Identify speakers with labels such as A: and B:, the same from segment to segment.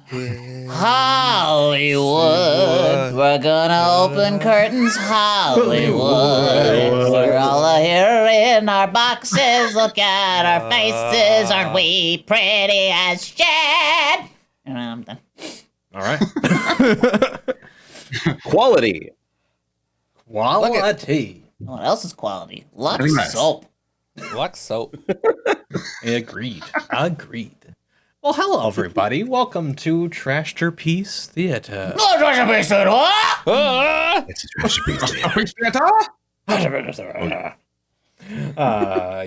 A: Hollywood, we're gonna open curtains, Hollywood. We're all here in our boxes, look at our faces, aren't we pretty as shit? And I'm done.
B: All right.
C: Quality.
B: Quality.
A: What else is quality? Lux
D: Nice.
A: soap.
E: Lux soap.
B: Agreed. Well, hello, everybody. Welcome to Trashterpiece Theater.
C: It's a Trashterpiece.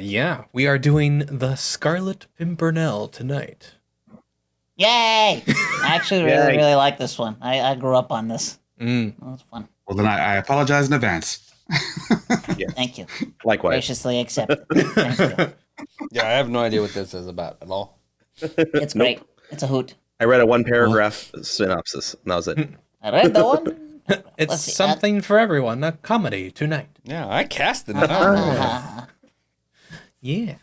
B: Yeah, we are doing the Scarlet Pimpernel tonight.
A: Yay! I actually
C: Yay.
A: really like this one. I grew up on this.
B: Mm.
A: That was fun.
D: Well, then I apologize in advance.
A: Thank you.
C: Likewise.
A: Graciously accepted. Thank you.
E: Yeah, I have no idea what this is about at all.
A: It's great. It's a hoot.
C: I read a one paragraph synopsis, and that was it.
A: I read the one.
B: It's
A: Let's see,
B: something for everyone. A comedy tonight.
E: Yeah, I casted it.
B: Yeah.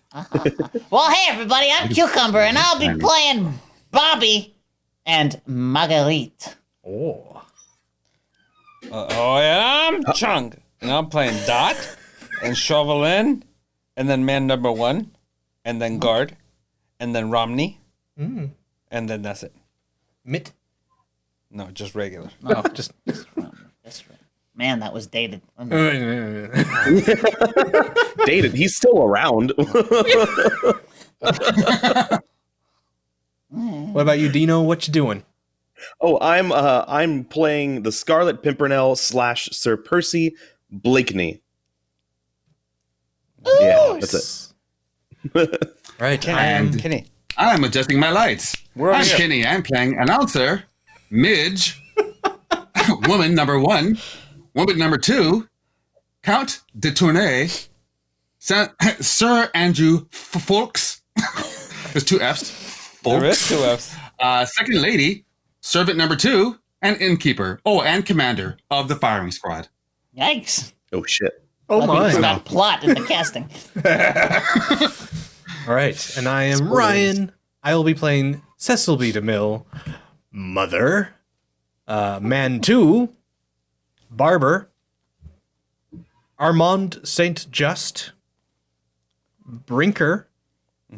A: Well, hey, everybody. I'm Cucumber, and I'll be playing Bobby and Marguerite.
B: Oh.
E: Yeah, I'm Chung, and I'm playing Dot, and Chauvelin, and then man number one, and then Guard, and then Romney, and then that's it.
B: Mitt.
E: No, just regular.
B: Oh, just.
A: That's right. Man, that was dated.
C: Dated. He's still around.
B: What about you, Dino? What you doing?
C: Oh, I'm playing the Scarlet Pimpernel / Sir Percy Blakeney. Yeah, that's it.
B: Right.
D: And
E: Kenny.
D: I'm adjusting my lights.
E: Where are
D: I'm
E: you?
D: Kenny. I'm playing announcer, Midge, woman number one, woman number two, Count de Tournay, Sir Andrew Folks. There's two F's.
E: There is
D: Folks.
E: two F's.
D: Second lady, servant number two, and innkeeper. Oh, and commander of the firing squad.
A: Yikes.
C: Oh shit.
B: Oh
A: We
B: my.
A: got plot in the casting.
B: All right, and I am Ryan. I will be playing Cecil B. DeMille, Mother, Man 2, Barber, Armand Saint Just, Brinker,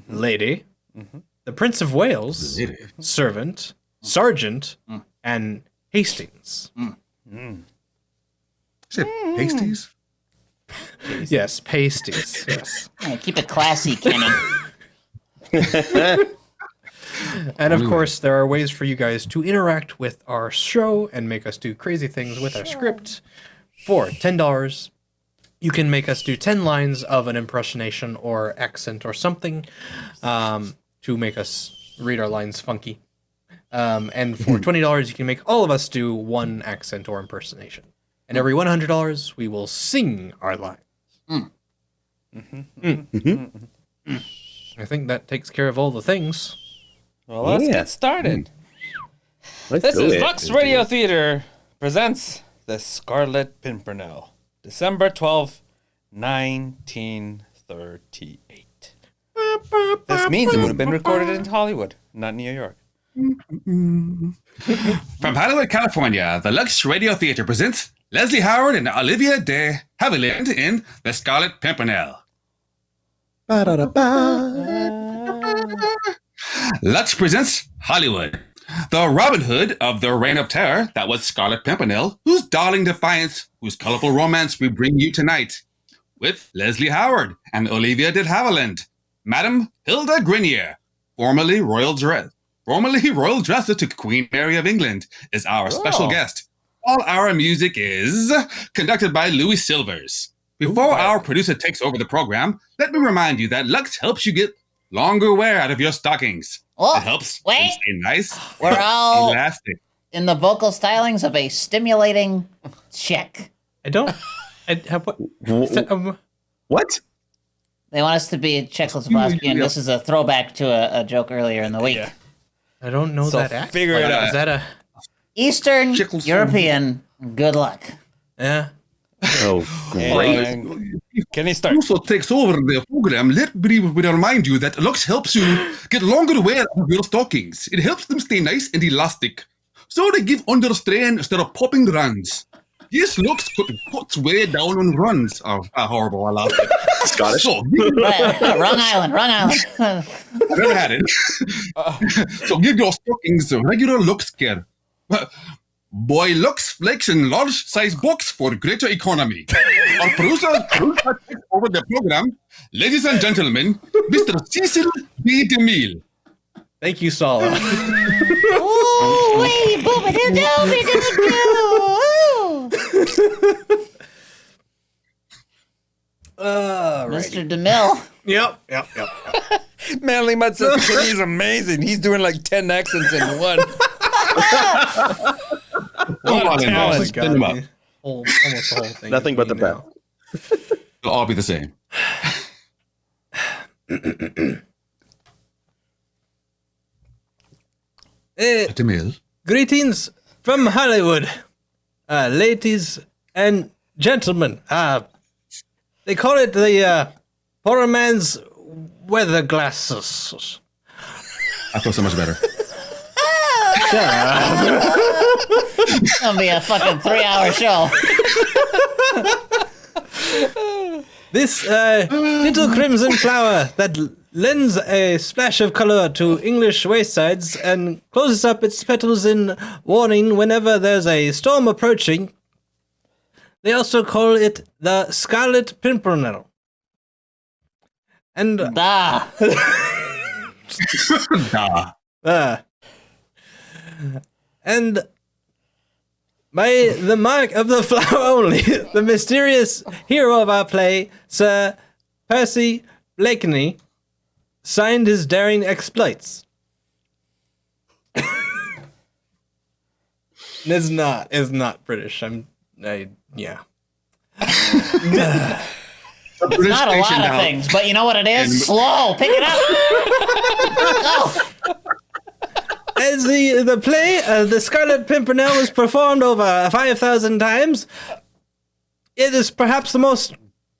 B: Lady, the Prince of Wales, Servant, Sergeant, and Hastings.
D: Is it pasties?
B: Yes, pasties. Yes.
A: Hey, keep it classy, Kenny.
B: And of course, there are ways for you guys to interact with our show and make us do crazy things with our script. For $10, you can make us do 10 lines of an impersonation or accent or something to make us read our lines funky. And for $20, you can make all of us do one accent or impersonation. And every $100, we will sing our lines. I think that takes care of all the things.
E: Well, let's
C: Yeah.
E: get started.
C: Let's
E: This
C: do
E: is
C: it.
E: Lux Radio Theater presents The Scarlet Pimpernel, December 12th, 1938. This means it would have been recorded in Hollywood, not New York.
D: From Hollywood, California, the Lux Radio Theater presents Leslie Howard and Olivia de Havilland in The Scarlet Pimpernel. Lux presents Hollywood. The Robin Hood of the Reign of Terror, that was Scarlet Pimpernel, whose darling defiance, whose colorful romance we bring you tonight. With Leslie Howard and Olivia de Havilland. Madame Hilda Grenier, formerly Royal Dresser to Queen Mary of England, is our special guest. All our music is conducted by Louis Silvers. Before our producer takes over the program, let me remind you that Lux helps you get longer wear out of your stockings.
A: Oh,
D: It helps them
A: wait.
D: stay nice,
A: We're all
D: elastic.
A: in the vocal stylings of a stimulating Czech.
B: I don't. I have what?
C: What?
A: They want us to be Czechoslovakian, and this is a throwback to a joke earlier in the week.
E: Yeah.
B: I don't know
E: So
B: that. Act.
E: figure it out.
B: Is that a?
A: Eastern
D: Czechoslovakia.
A: European, good luck.
B: Yeah.
C: Oh, great.
E: And Kenny, start.
D: Also takes over the program. Let me remind you that Lux helps you get longer wear of your stockings. It helps them stay nice and elastic, so they give under strain instead of popping runs. Yes, Lux puts way down on runs. Oh, horrible! I lost it.
C: Scottish.
D: So,
A: Wrong island.
D: never had it. So give your stockings a regular Lux care. Boy Lux flakes in large size box for greater economy. Our producer takes over the program. Ladies and gentlemen, Mr. Cecil B. DeMille.
B: Thank you, Sala.
A: Ooh, wee, booba doo doo. Mr. DeMille.
B: Yep.
E: Manly Mutt says Kenny's amazing. He's doing like 10 accents in one.
D: Come on,
E: talent.
D: let's spin them up.
B: Almost the whole thing.
C: Nothing but the
B: now.
C: best.
D: They'll all be the same. DeMille.
B: Greetings from Hollywood, ladies and gentlemen. They call it the poor man's weather glasses.
D: I feel so much better.
A: It's gonna be a fucking 3-hour show.
B: This little crimson flower that lends a splash of color to English waysides and closes up its petals in warning whenever there's a storm approaching. They also call it the Scarlet Pimpernel. And
A: Ah,
D: Nah.
B: and by the mark of the flower only, the mysterious hero of our play, Sir Percy Blakeney, signed his daring exploits. It's not British. Yeah.
A: it's not a lot of things, but you know what it is? Slow. Pick it up. Go.
B: As the play, The Scarlet Pimpernel, was performed over 5,000 times, it is perhaps the most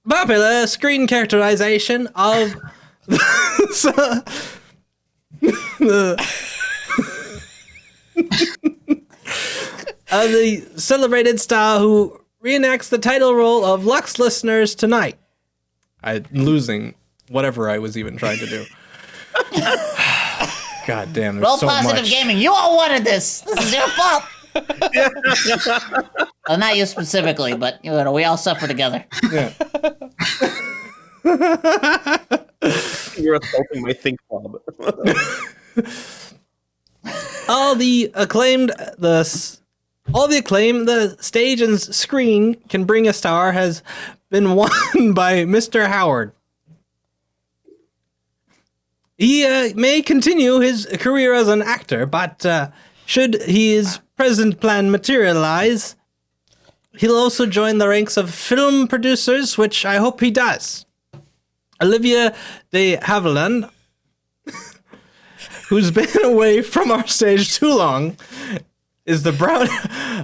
B: popular screen characterization of the celebrated star who reenacts the title role of Lux listeners tonight. I'm losing whatever I was even trying to do. God damn, there's
A: Roll
B: so
A: positive
B: much.
A: gaming. You all wanted this. This is your fault. Well, not you specifically, but you know, we all suffer together.
B: Yeah.
C: You're assaulting my think club.
B: All the acclaim the stage and screen can bring a star has been won by Mr. Howard. He may continue his career as an actor, but should his present plan materialize, he'll also join the ranks of film producers, which I hope he does. Olivia de Havilland, who's been away from our stage too long, is the brown...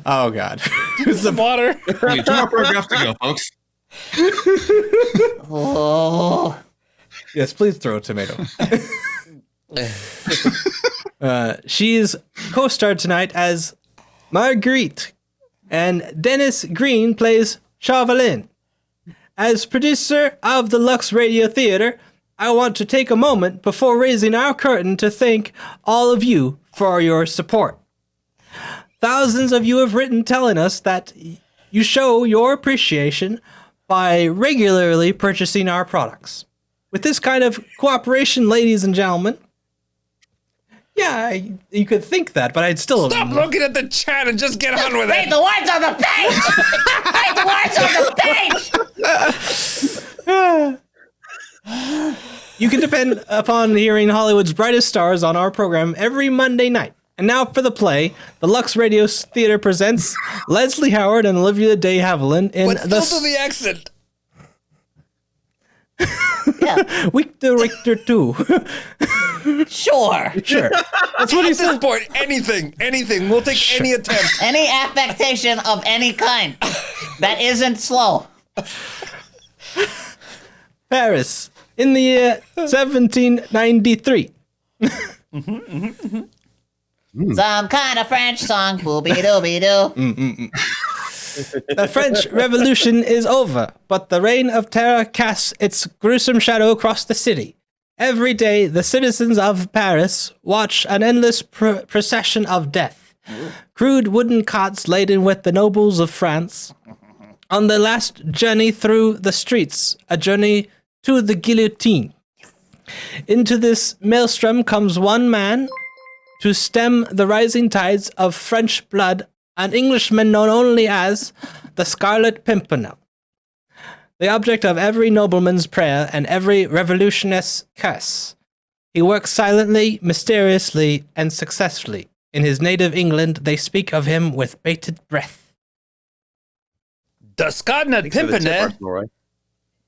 B: Oh, God. Who's the
E: Water.
D: Only 2 more paragraphs to go, folks.
A: Oh,
B: Yes, please throw a tomato. She's co-starred tonight as Marguerite, and Dennis Green plays Chauvelin. As producer of the Lux Radio Theater, I want to take a moment before raising our curtain to thank all of you for your support. Thousands of you have written telling us that you show your appreciation by regularly purchasing our products. With this kind of cooperation, ladies and gentlemen, yeah, you could think that, but I'd still...
E: Stop looking at the chat and just get on with
A: read
E: it.
A: the words on the page. Read the words on the page.
B: You can depend upon hearing Hollywood's brightest stars on our program every Monday night. And now for the play, the Lux Radio Theater presents Leslie Howard and Olivia de Havilland in
E: But still do the accent.
A: Yeah.
B: Victor 2.
A: Sure.
B: Sure. That's what he
E: At this
B: said.
E: point, anything. We'll take any attempt.
A: Any affectation of any kind that isn't slow.
B: Paris, in the year 1793.
A: Some kind of French song. Booby dooby doo.
B: The French Revolution is over, but the reign of terror casts its gruesome shadow across the city. Every day, the citizens of Paris watch an endless procession of death. Crude wooden carts laden with the nobles of France. On their last journey through the streets, a journey to the guillotine. Into this maelstrom comes one man to stem the rising tides of French blood, an Englishman known only as the Scarlet Pimpernel. The object of every nobleman's prayer and every revolutionist's curse. He works silently, mysteriously, and successfully. In his native England, they speak of him with bated breath.
E: The Scarlet
C: Thanks for the tip,
E: Pimpernel,
C: Roy.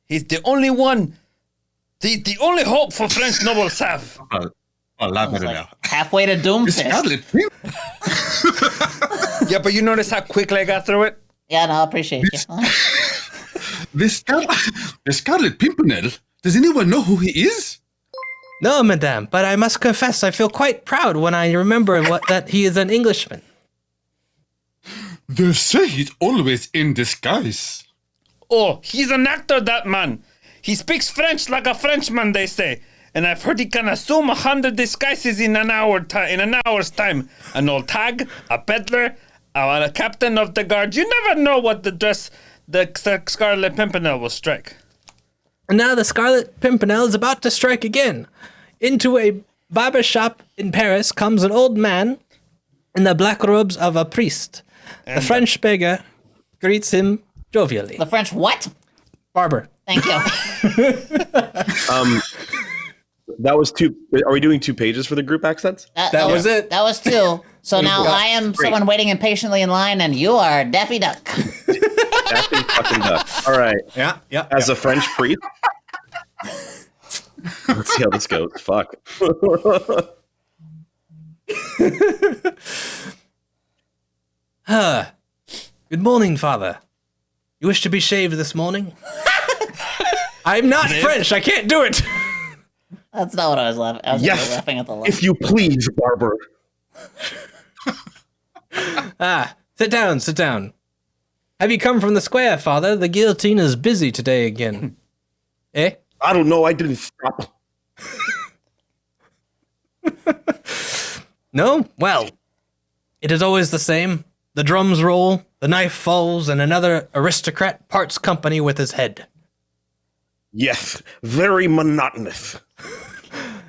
E: he's the only one, the only hope for French nobles have.
D: A lot better
A: Like
D: now.
A: halfway to
D: The
A: Doomfist.
D: Scarlet
E: Yeah, but you notice how quickly I got through it?
A: Yeah, no, I appreciate you.
D: the Scarlet Pimpernel. Does anyone know who he is?
B: No, madame, but I must confess I feel quite proud when I remember that he is an Englishman.
D: They say he's always in disguise.
E: Oh, he's an actor, that man. He speaks French like a Frenchman, they say. And I've heard he can assume 100 disguises in an hour's time. An old tag, a peddler, a captain of the guard. You never know what the dress the Scarlet Pimpernel will strike.
B: And now the Scarlet Pimpernel is about to strike again. Into a barber shop in Paris comes an old man in the black robes of a priest. The French beggar greets him jovially.
A: The French what?
B: Barber.
A: Thank you.
C: That was two. Are we doing 2 pages for the group accents?
B: That was it.
A: That was 2. So now I am someone waiting impatiently in line, and you are Daffy Duck.
C: Daffy fucking duck. All right.
B: Yeah, yeah.
C: As a French priest. Let's see how this goes. Fuck.
B: Good morning, father. You wish to be shaved this morning? I'm not French. I can't do it.
A: That's not what I was laughing. I was
C: Yes.
A: laughing at the line.
C: If you please, barber.
B: Sit down, sit down. Have you come from the square, father? The guillotine is busy today again. Eh?
C: I don't know. I didn't stop.
B: No? Well, it is always the same. The drums roll, the knife falls, and another aristocrat parts company with his head.
C: Yes. Very monotonous.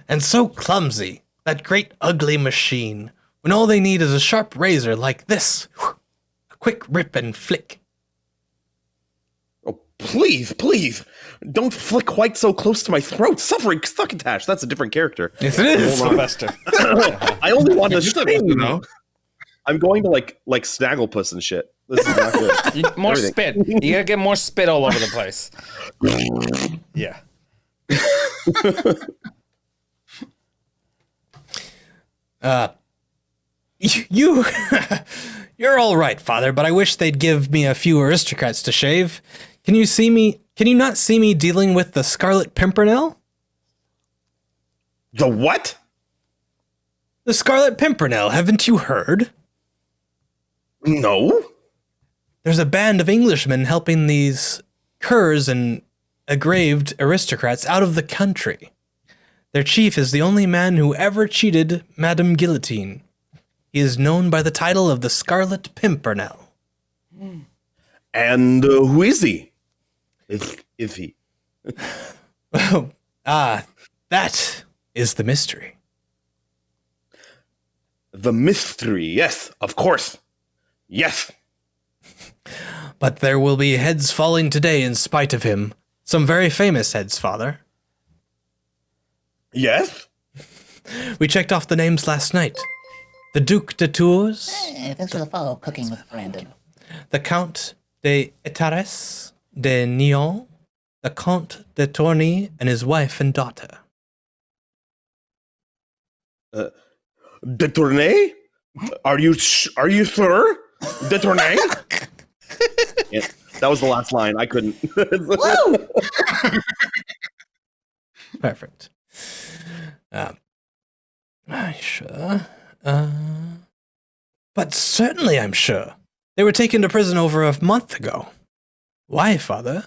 B: And so clumsy, that great ugly machine, when all they need is a sharp razor like this. A quick rip and flick.
C: Oh, please, please. Don't flick quite so close to my throat. Suffering succotash. That's a different character.
B: Yes, it is.
E: Sylvester.
C: I only want to
D: You're supposed to
C: scream.
D: know.
C: I'm going to like Snagglepuss and shit. This is not good.
E: More
C: Everything.
E: spit. You gotta get more spit all over the place. Yeah.
B: You, you're all right, father, but I wish they'd give me a few aristocrats to shave. Can you not see me dealing with the Scarlet Pimpernel?
C: The what?
B: The Scarlet Pimpernel, haven't you heard?
C: No.
B: There's a band of Englishmen helping these curs and aggraved aristocrats out of the country. Their chief is the only man who ever cheated Madame Guillotine. He is known by the title of the Scarlet Pimpernel.
C: And who is he? Is he?
B: That is the mystery.
C: The mystery. Yes, of course. Yes.
B: But there will be heads falling today in spite of him. Some very famous heads, father.
C: Yes.
B: We checked off the names last night. The Duc de Tours,
A: Hey, thanks for the follow. Cooking with Brandon.
B: the Count de Etares de Nyon, the Comte de Tournay and his wife and daughter.
C: De Tournay? Are you sure? De Tournay? Yeah, that was the last line. I couldn't.
A: Woo!
B: Perfect. Sure. But certainly I'm sure. They were taken to prison over a month ago. Why, Father?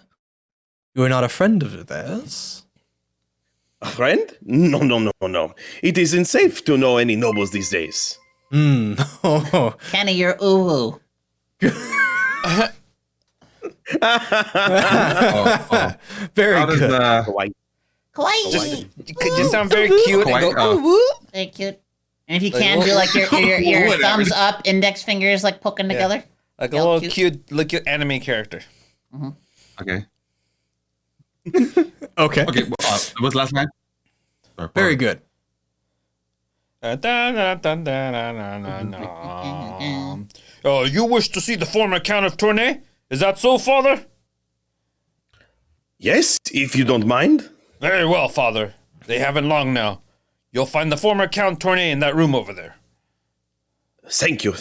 B: You are not a friend of theirs?
C: A friend? No. It isn't safe to know any nobles these days.
B: Oh.
A: Kenny, you're ooh.
B: Very
D: How does
B: good.
C: Hawaii.
A: Kawaii.
E: You just sound very cute and go,
D: Kawaii,
E: ooh, woo.
A: Very cute. And if you can, do like your
D: Whatever.
A: thumbs up, index fingers like poking together.
E: Like a
A: Yeah,
E: little
A: cute.
E: look at anime character.
D: Okay.
B: Okay.
D: Okay. What's the last line?
B: Very good.
E: Oh, you wish to see the former Count of Tournay? Is that so, Father?
C: Yes, if you don't mind.
E: Very well, Father. They haven't long now. You'll find the former Count Tournay in that room over there.
C: Thank you.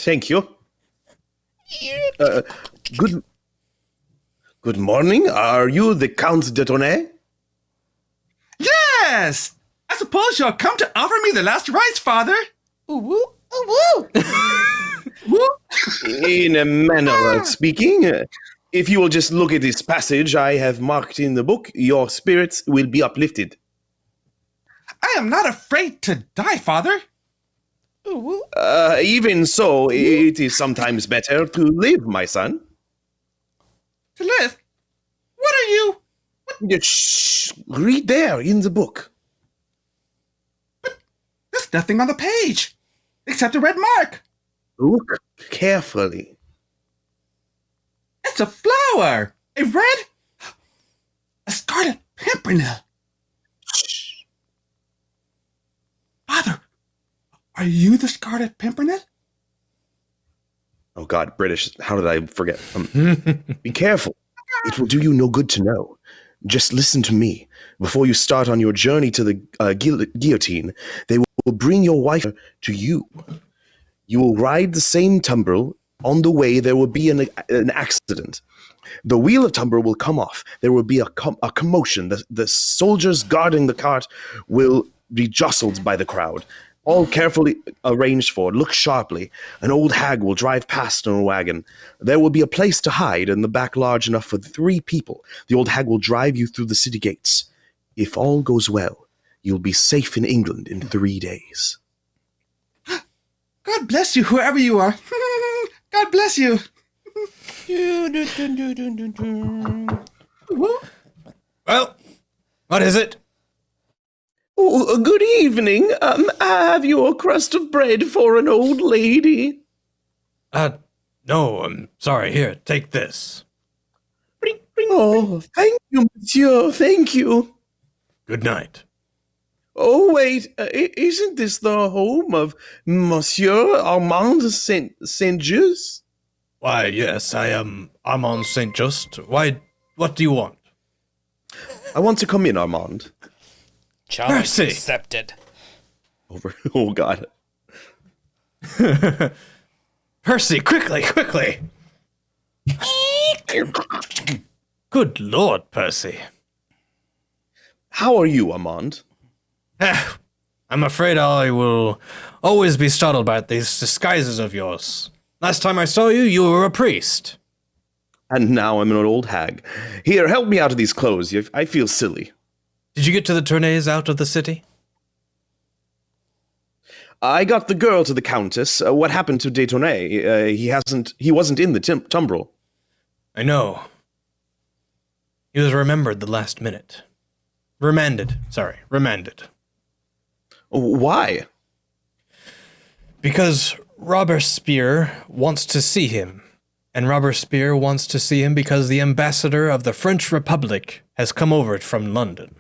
C: Good morning. Are you the Count de Tournay?
D: Yes! I suppose you'll come to offer me the last rites, Father.
A: Ooh woo!
D: Woo!
C: In a manner of speaking, if you will just look at this passage I have marked in the book, your spirits will be uplifted.
D: I am not afraid to die, Father.
C: Even so, it is sometimes better to live, my son.
D: To live? What are you?
C: Shh, read there in the book.
D: There's nothing on the page except a red mark.
C: Look carefully.
D: It's a flower. A red? A scarlet pimpernel.
C: Shh.
D: Father, are you the Scarlet Pimpernel?
C: Oh God, British. How did I forget? Be careful. It will do you no good to know. Just listen to me. Before you start on your journey to the guillotine, they will bring your wife to you. You will ride the same tumbrel. On the way, there will be an accident. The wheel of tumbrel will come off. There will be a commotion. The soldiers guarding the cart will be jostled by the crowd. All carefully arranged for. Look sharply. An old hag will drive past in a wagon. There will be a place to hide in the back large enough for 3 people. The old hag will drive you through the city gates. If all goes well, you'll be safe in England in 3 days.
D: God bless you, whoever you are. God bless you.
B: Well, what is it?
C: Oh, good evening. Have you a crust of bread for an old lady?
B: No, I'm sorry. Here, take this.
C: Oh, thank you, monsieur. Thank you.
B: Good night.
C: Oh, wait. Isn't this the home of Monsieur Armand Saint-Just?
B: Why, yes, I am Armand Saint Just. Why, what do you want?
C: I want to come in, Armand.
E: Challenge
B: Mercy.
E: accepted.
C: Oh, God.
B: Percy, quickly! Good Lord, Percy.
C: How are you, Armand?
B: I'm afraid I will always be startled by these disguises of yours. Last time I saw you, you were a priest.
C: And now I'm an old hag. Here, help me out of these clothes. I feel silly.
B: Did you get to the Tournays out of the city?
C: I got the girl to the Countess. What happened to de Tournay? He wasn't in the tumbrel.
B: I know. He was remembered the last minute. Remanded.
C: Why?
B: Because Robespierre wants to see him. And Robespierre wants to see him because the ambassador of the French Republic has come over from London.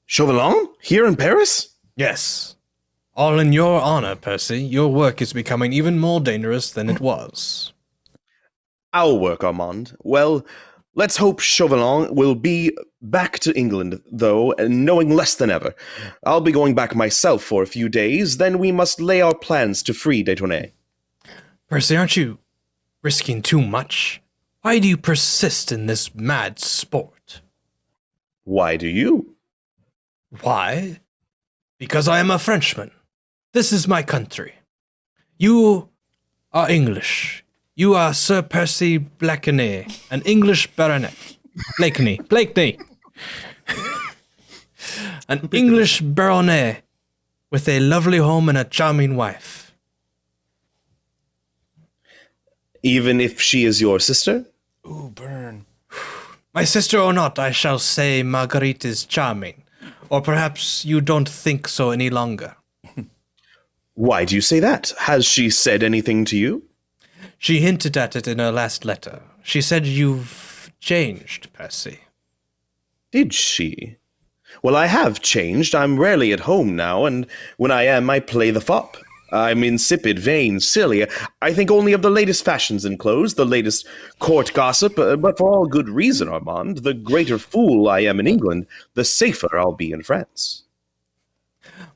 C: Chauvelin? Here in Paris?
B: Yes. All in your honor, Percy. Your work is becoming even more dangerous than it was.
C: Our work, Armand. Well, Let's hope Chauvelin will be back to England, though, and knowing less than ever. I'll be going back myself for a few days, then we must lay our plans to free Daytonais.
B: Percy, aren't you risking too much? Why do you persist in this mad sport?
C: Why do you?
B: Why? Because I am a Frenchman. This is my country. You are English. You are Sir Percy Blakeney, an English baronet. Blakeney. An English baronet with a lovely home and a charming wife.
C: Even if she is your sister?
E: Ooh, burn.
B: My sister or not, I shall say Marguerite is charming. Or perhaps you don't think so any longer.
C: Why do you say that? Has she said anything to you?
B: She hinted at it in her last letter. She said you've changed, Percy.
C: Did she? Well, I have changed. I'm rarely at home now, and when I am, I play the fop. I'm insipid, vain, silly. I think only of the latest fashions in clothes, the latest court gossip, but for all good reason, Armand. The greater fool I am in England, the safer I'll be in France.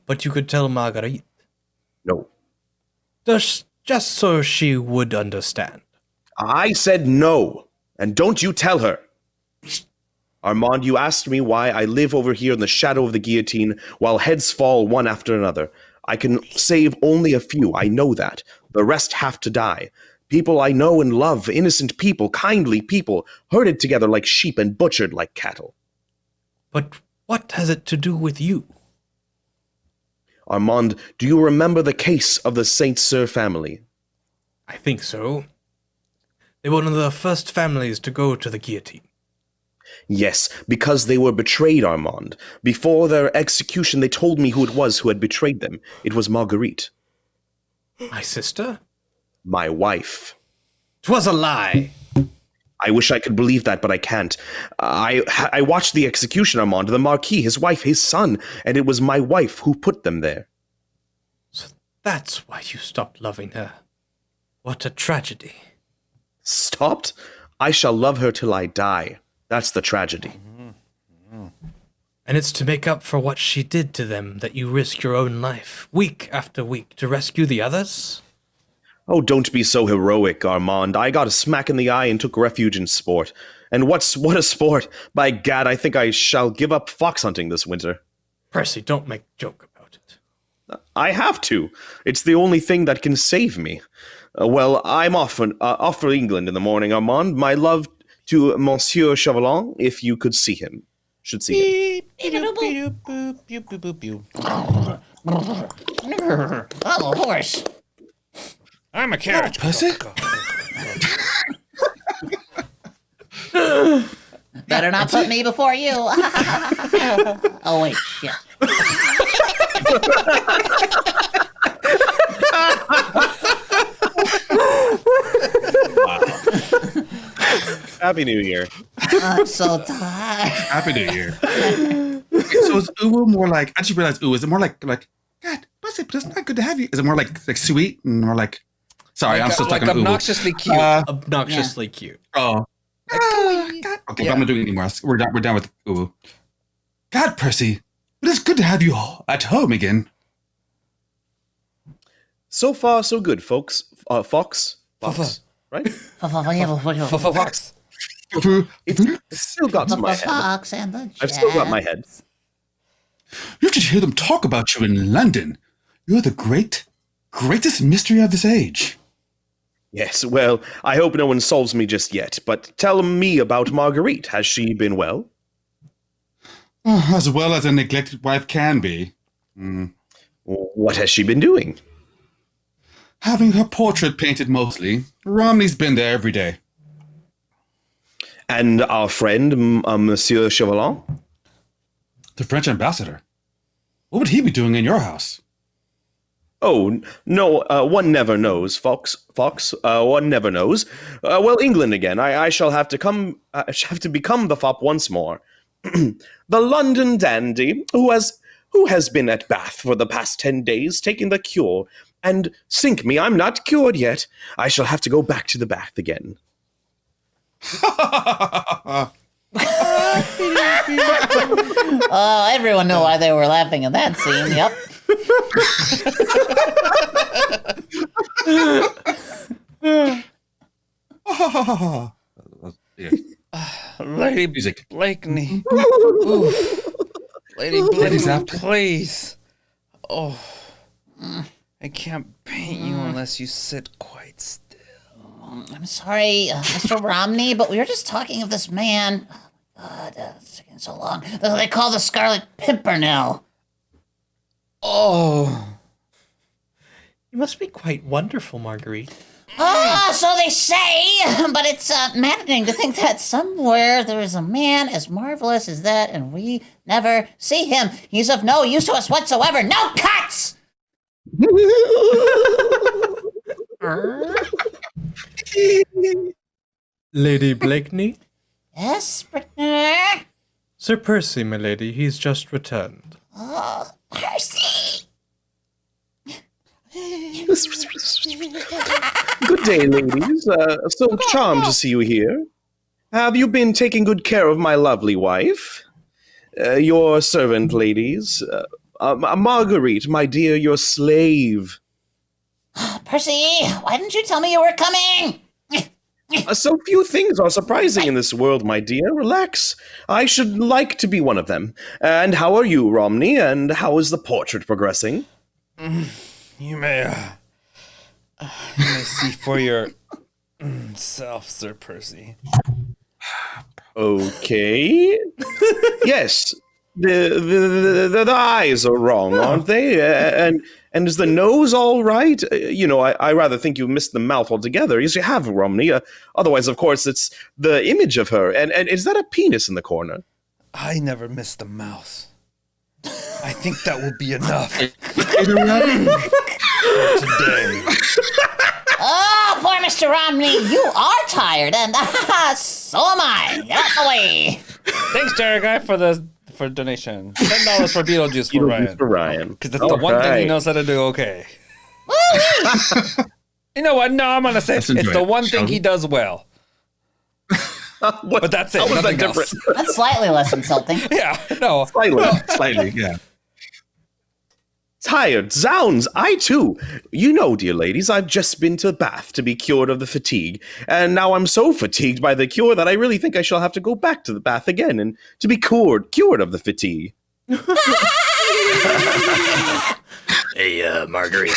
B: But you could tell Marguerite.
C: No.
B: Just so she would understand.
C: I said no, and don't you tell her. Armand, you asked me why I live over here in the shadow of the guillotine while heads fall one after another. I can save only a few, I know that. The rest have to die. People I know and love, innocent people, kindly people, herded together like sheep and butchered like cattle.
B: But what has it to do with you?
C: Armand, do you remember the case of the Saint Cyr family?
B: I think so. They were one of the first families to go to the guillotine.
C: Yes, because they were betrayed, Armand. Before their execution, they told me who it was who had betrayed them. It was Marguerite.
B: My sister?
C: My wife.
B: 'Twas a lie.
C: I wish I could believe that, but I can't. I watched the execution, Armand, the Marquis, his wife, his son, and it was my wife who put them there.
B: So that's why you stopped loving her. What a tragedy.
C: Stopped? I shall love her till I die. That's the tragedy.
B: And it's to make up for what she did to them that you risk your own life, week after week, to rescue the others?
C: Oh, don't be so heroic, Armand. I got a smack in the eye and took refuge in sport. And what a sport! By gad, I think I shall give up fox hunting this winter.
B: Percy, don't make a joke about it.
C: I have to. It's the only thing that can save me. Well, I'm off for England in the morning, Armand. My love to Monsieur Chauvelin, if you could see him. Should see him.
A: Oh, horse.
E: I'm a carriage.
D: Pussy?
A: Better not put me before you. Oh, wait. Yeah.
C: Happy New Year.
A: I'm so tired.
D: Happy New Year. So is Uwu more like, I just realized, is it more like, God, Pussy, but it's not good to have you. Is it more like sweet and more like, sorry, I'm still talking to Uwu.
E: Obnoxiously cute.
B: Obnoxiously cute.
D: Oh. God. Okay, but I'm not doing it anymore. We're done with Uwu. God, Percy, it is good to have you at home again.
C: So far, so good, folks. Fox, right?
E: Fox.
C: It's still got to my head.
A: Fox and the
C: I've still got my head.
D: You should hear them talk about you in London. You're the greatest mystery of this age.
C: Yes, well, I hope no one solves me just yet, but tell me about Marguerite. Has she been well?
D: As well as a neglected wife can be.
C: What has she been doing?
D: Having her portrait painted mostly. Romney's been there every day.
C: And our friend, Monsieur Chauvelin?
D: The French ambassador. What would he be doing in your house?
C: Oh, no, one never knows, Fox, one never knows. Well, England again. I shall have to become the fop once more. The London dandy who has been at Bath for the past 10 days taking the cure. And sink me, I'm not cured yet. I shall have to go back to the Bath again.
A: Oh, everyone knew why they were laughing at that scene. Yep.
E: Lady
D: Music.
E: Blakeney. Ooh. Lady Blakeney,
D: after.
E: please. Oh. I can't paint you unless you sit quite still.
A: I'm sorry, Mr. Romney, but we were just talking of this man. Oh, God, it's taking so long. They call the Scarlet Pimpernel.
E: Oh.
B: You must be quite wonderful, Marguerite.
A: Ah, so they say, but it's maddening to think that somewhere there is a man as marvelous as that, and we never see him. He's of no use to us whatsoever. No cuts!
B: Lady Blakeney?
A: Yes, Brittner?
B: Sir Percy, my lady, he's just returned.
A: Oh, Percy!
C: Good day, ladies. So charmed to see you here. Have you been taking good care of my lovely wife? Your servant, ladies. Marguerite, my dear, your slave.
A: Percy, why didn't you tell me you were coming?
C: So few things are surprising in this world, my dear. Relax. I should like to be one of them. And how are you, Romney? And how is the portrait progressing?
E: You may see for your self, Sir Percy.
C: Okay. Yes. The eyes are wrong, aren't they? And is the nose all right? I rather think you missed the mouth altogether. Yes, you have, Romney. Otherwise, of course, it's the image of her. And is that a penis in the corner?
E: I never missed the mouth. I think that will be enough for today.
A: Oh, poor Mr. Romney, you are tired, and so am I. Get out the way.
E: Thanks, Jerry Guy, for donation. $10 for Beetlejuice for Ryan.
C: For Ryan.
E: Because that's the one thing he knows how to do okay. You know what? No, I'm going to say it's the one thing he does well. But that's it.
C: How was that
E: Nothing else.
C: different?
A: That's slightly less insulting.
E: Yeah, no.
D: Slightly, yeah.
C: Tired. Zounds, I too. You know, dear ladies, I've just been to Bath to be cured of the fatigue, and now I'm so fatigued by the cure that I really think I shall have to go back to the bath again and to be cured of the fatigue.
F: Hey, Marguerite,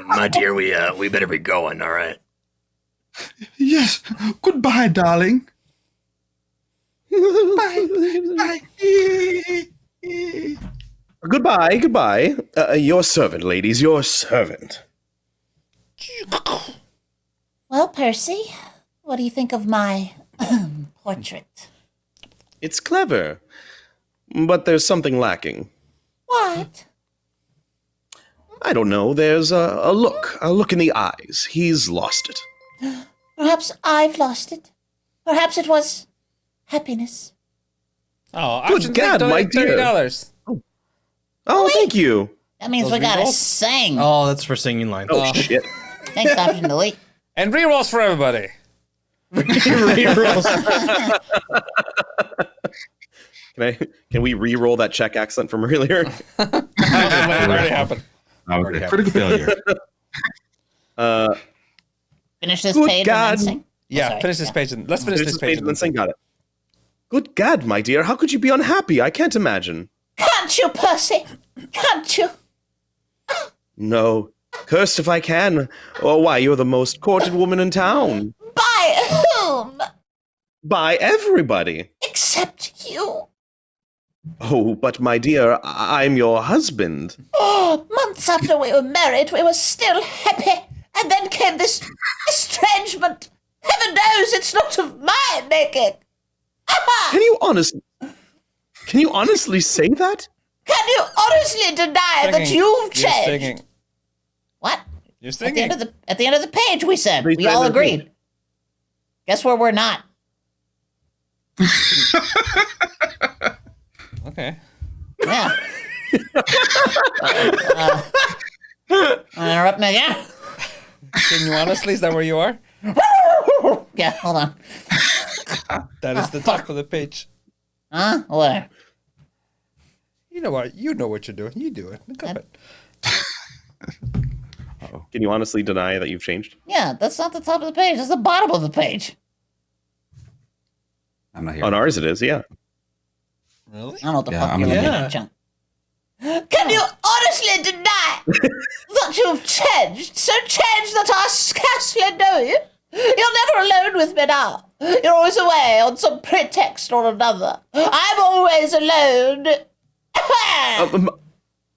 F: my dear, we better be going, all right?
D: Yes. Goodbye, darling.
C: Goodbye. Your servant, ladies, your servant.
A: Well, Percy, what do you think of my portrait?
C: It's clever, but there's something lacking.
A: What?
C: I don't know. There's a look in the eyes. He's lost it.
A: Perhaps I've lost it. Perhaps it was happiness.
E: Oh,
C: Good God, my dear.
E: $30.
C: Oh, thank you.
A: That means
E: Those
A: we gotta
E: rerolls?
A: sing.
B: Oh, that's for singing lines.
C: Oh, shit.
A: Thanks, Option Delete.
E: And rerolls for everybody.
C: Can we re-roll that Czech accent from earlier?
E: It already happened.
D: Okay. Critical failure.
A: Finish this
C: Good
A: page
C: God.
A: and then sing.
E: Yeah,
A: Sorry,
E: finish this
A: yeah.
E: page. Let's finish this page.
C: and then sing. Got it. Good God, my dear, how could you be unhappy? I can't imagine.
A: Can't you, Percy? Can't you?
C: No. Cursed if I can. Or why, you're the most courted woman in town.
A: By whom?
C: By everybody.
A: Except you.
C: Oh, but my dear, I'm your husband.
A: Oh, months after we were married, we were still happy. And then came this estrangement. Heaven knows it's not of my making.
C: Can you honestly say that?
A: Can you honestly deny that
E: Singing.
A: you've
E: You're
A: changed?
E: singing.
A: What?
E: You're
A: At the
E: singing.
A: end of the page, we said.
C: They
A: We
C: said
A: all
C: that
A: agreed. Guess where we're not?
E: Okay.
A: Yeah. Interrupt me again?
E: Can you honestly? Is that where you are?
A: Yeah, hold on.
E: That is the top of the page.
A: Huh? Where?
E: You know what? You know what you're doing. You do it. Go ahead.
C: Can you honestly deny that you've changed?
A: Yeah, that's not the top of the page. That's the bottom of the page.
D: I'm not here.
C: On ours it is, yeah.
E: Really?
A: I don't know what the
D: Yeah,
A: fuck
D: I'm
A: you're
D: gonna-
A: looking
B: Yeah.
A: at, Chunk. Can you honestly deny that you've changed? So changed that I scarcely know you? You're never alone with me now. You're always away on some pretext or another. I'm always alone.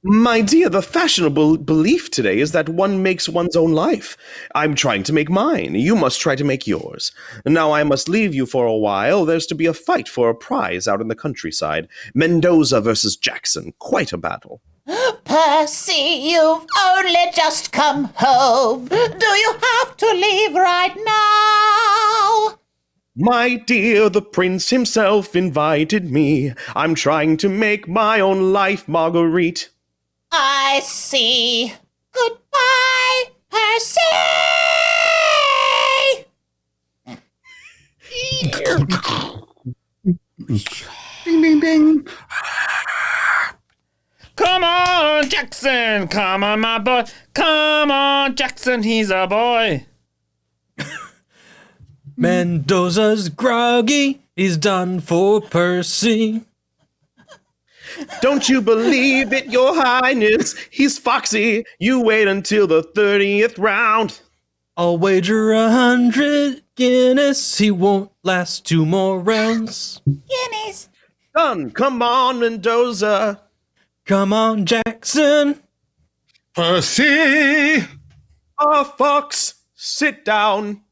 C: My dear, the fashionable belief today is that one makes one's own life. I'm trying to make mine. You must try to make yours. Now I must leave you for a while. There's to be a fight for a prize out in the countryside. Mendoza versus Jackson. Quite a battle.
A: Percy, you've only just come home. Do you have to leave right now?
C: My dear, the prince himself invited me. I'm trying to make my own life, Marguerite.
A: I see. Goodbye, Percy!
D: Ding, ding, ding.
E: Come on, Jackson. Come on, my boy. Come on, Jackson. He's a boy.
B: Mendoza's groggy. He's done for Percy.
C: Don't you believe it, your highness? He's foxy. You wait until the 30th round.
B: I'll wager 100 Guinness. He won't last 2 more rounds.
A: Guineas.
C: Done. Come on, Mendoza.
B: Come on, Jackson.
D: Percy!
C: Fox, sit down.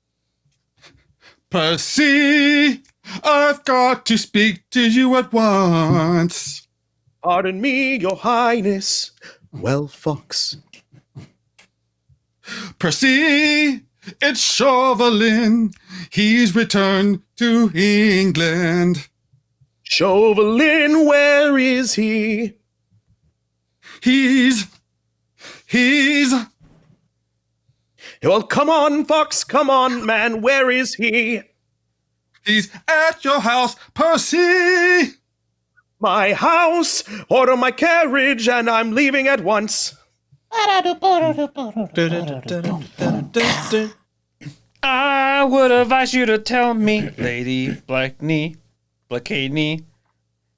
D: Percy! I've got to speak to you at once.
C: Pardon me, your highness. Well, Fox.
D: Percy! It's Chauvelin. He's returned to England.
C: Chauvelin, where is he?
D: He's...
C: Well, come on, Fox, come on, man, where is he?
D: He's at your house, Percy!
C: My house, order my carriage, and I'm leaving at once.
E: I would advise you to tell me, Lady Blackney,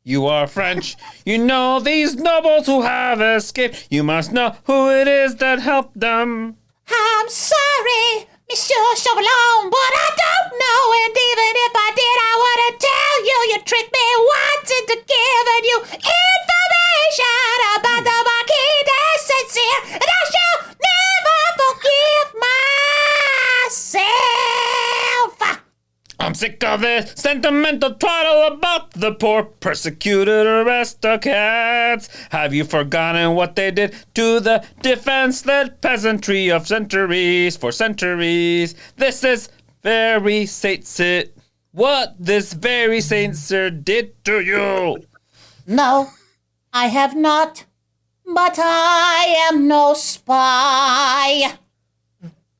E: you are French. You know these nobles who have escaped. You must know who it is that helped them.
A: I'm sorry, Monsieur Chauvelin, but I don't know, and even if I did, I wouldn't tell you. You tricked me once into giving you information about the Marquis de Saint-Cyr, and I shall never forgive myself.
E: I'm sick of this sentimental twaddle about the poor persecuted aristocrats. Have you forgotten what they did to the defenseless peasantry of centuries for centuries? This is very Saint Cyr. What this very Saint Cyr did to you?
A: No, I have not, but I am no spy.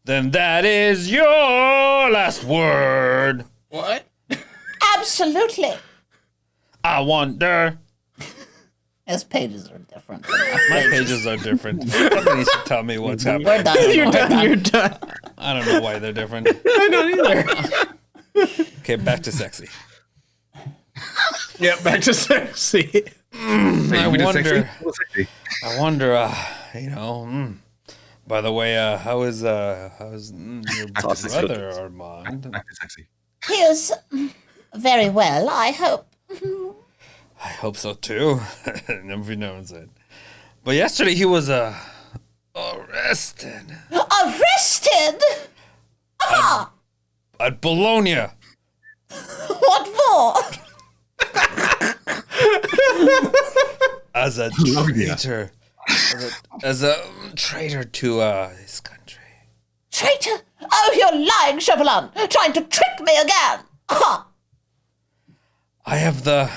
E: Then that is your last word.
B: What?
A: Absolutely.
E: I wonder.
A: His pages are different.
E: My pages are different. Somebody should tell me what's happening.
A: We're done.
B: You're
A: We're
B: done. You're done.
E: I don't know why they're different.
B: I don't either.
E: Okay, back to sexy.
B: Yep, back to sexy.
E: I
D: We did
E: wonder.
D: sexy? What's sexy?
E: I wonder. By the way, how is your
C: Sausage
E: brother
C: cookies.
E: Armand?
D: Back to sexy.
A: He is very well, I hope.
E: I hope so too. Never knows it. But yesterday he was arrested
A: Arrested? Ah,
E: at Bologna.
A: what for?
E: As a traitor. As a traitor to his country.
A: Traitor? Oh, you're lying, Chauvelin, trying to trick me again. Ah,
E: I have the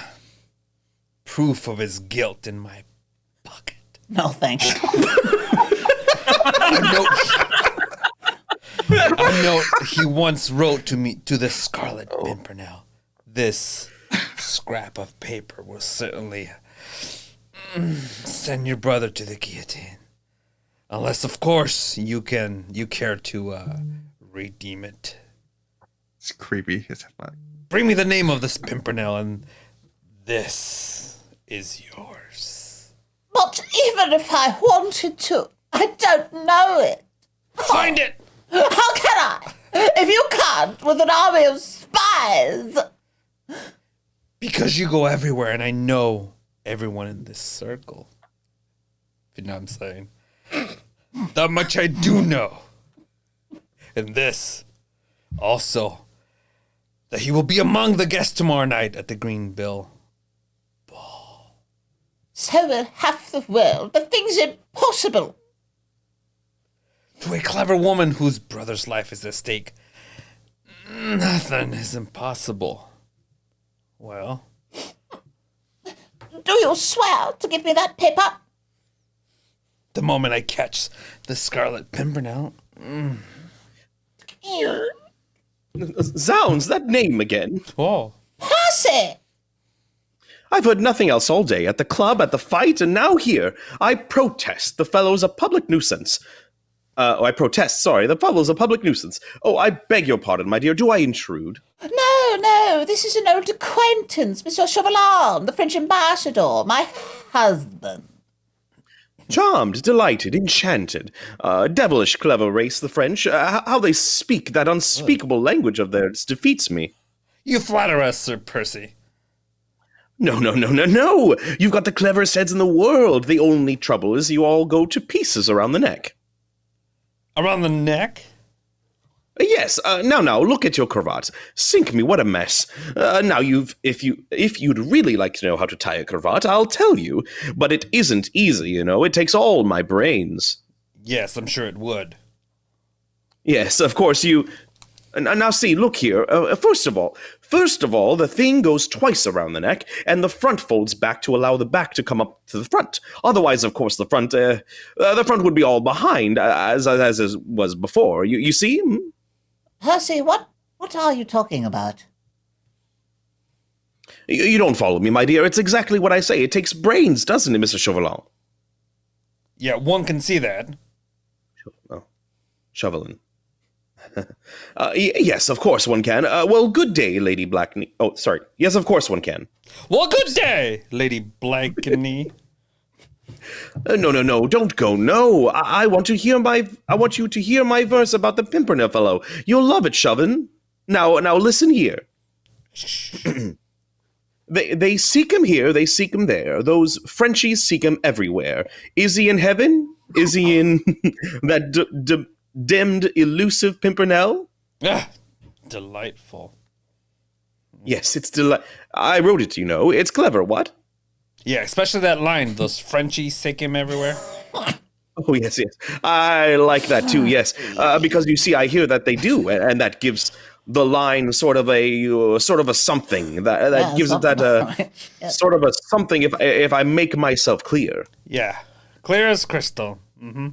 E: proof of his guilt in my pocket.
A: no, thank you.
E: A note he once wrote to me, to the Scarlet Pimpernel. this scrap of paper will certainly send your brother to the guillotine. Unless, of course, you care to redeem it.
D: It's creepy.
E: Bring me the name of this Pimpernel, and this is yours.
A: But even if I wanted to, I don't know it.
E: Find it!
A: How can I? If you can't, with an army of spies.
E: Because you go everywhere, and I know everyone in this circle. If you know what I'm saying. That much I do know. And this, also, that he will be among the guests tomorrow night at the Green Bill.
A: So will half the world. The thing's impossible.
E: To a clever woman whose brother's life is at stake, nothing is impossible. Well,
A: Do you swear to give me that paper?
E: the moment I catch the Scarlet Pimpernel.
C: Zounds, that name again.
E: Oh.
A: Percy!
C: I've heard nothing else all day, at the club, at the fight, and now here. I protest. The fellow's a public nuisance. The fellow's a public nuisance. Oh, I beg your pardon, my dear. Do I intrude?
A: No, this is an old acquaintance, Monsieur Chauvelin, the French ambassador, my husband.
C: Charmed, delighted, enchanted. Devilish clever race, the French. How they speak that unspeakable language of theirs defeats me.
E: You flatter us, Sir Percy.
C: No. You've got the cleverest heads in the world. The only trouble is you all go to pieces around the neck.
E: Around the neck?
C: Yes. Now, look at your cravat. Sink me, what a mess. Now, if you'd really like to know how to tie a cravat, I'll tell you. But it isn't easy, you know. It takes all my brains.
E: Yes, I'm sure it would.
C: Yes, of course you. Now, see, look here. First of all, the thing goes twice around the neck, and the front folds back to allow the back to come up to the front. Otherwise, of course, the front would be all behind, as was before. You see?
A: Percy, what are you talking about?
C: You don't follow me, my dear. It's exactly what I say. It takes brains, doesn't it, Mr. Chauvelin?
E: Yeah, one can see that.
C: Chauvelin. Yes, of course one can. Well, good day, Lady Blackney. Oh, sorry. Yes, of course one can.
E: Well, good day, Lady Blankney.
C: No, don't go. No, I want you to hear my verse about the Pimpernel fellow. You'll love it, Chauvin. Now listen here. They seek him here, they seek him there. Those Frenchies seek him everywhere. Is he in heaven? Is he in that dimmed, elusive Pimpernel?
E: Ah, delightful.
C: Yes, it's I wrote it, you know. It's clever, what?
E: Yeah, especially that line, those Frenchies seek him everywhere.
C: Oh, yes. I like that too, yes. Because you see, I hear that they do, and that gives the line sort of a something. That gives it that sort of a something if I make myself clear.
E: Yeah, clear as crystal. Mm-hmm.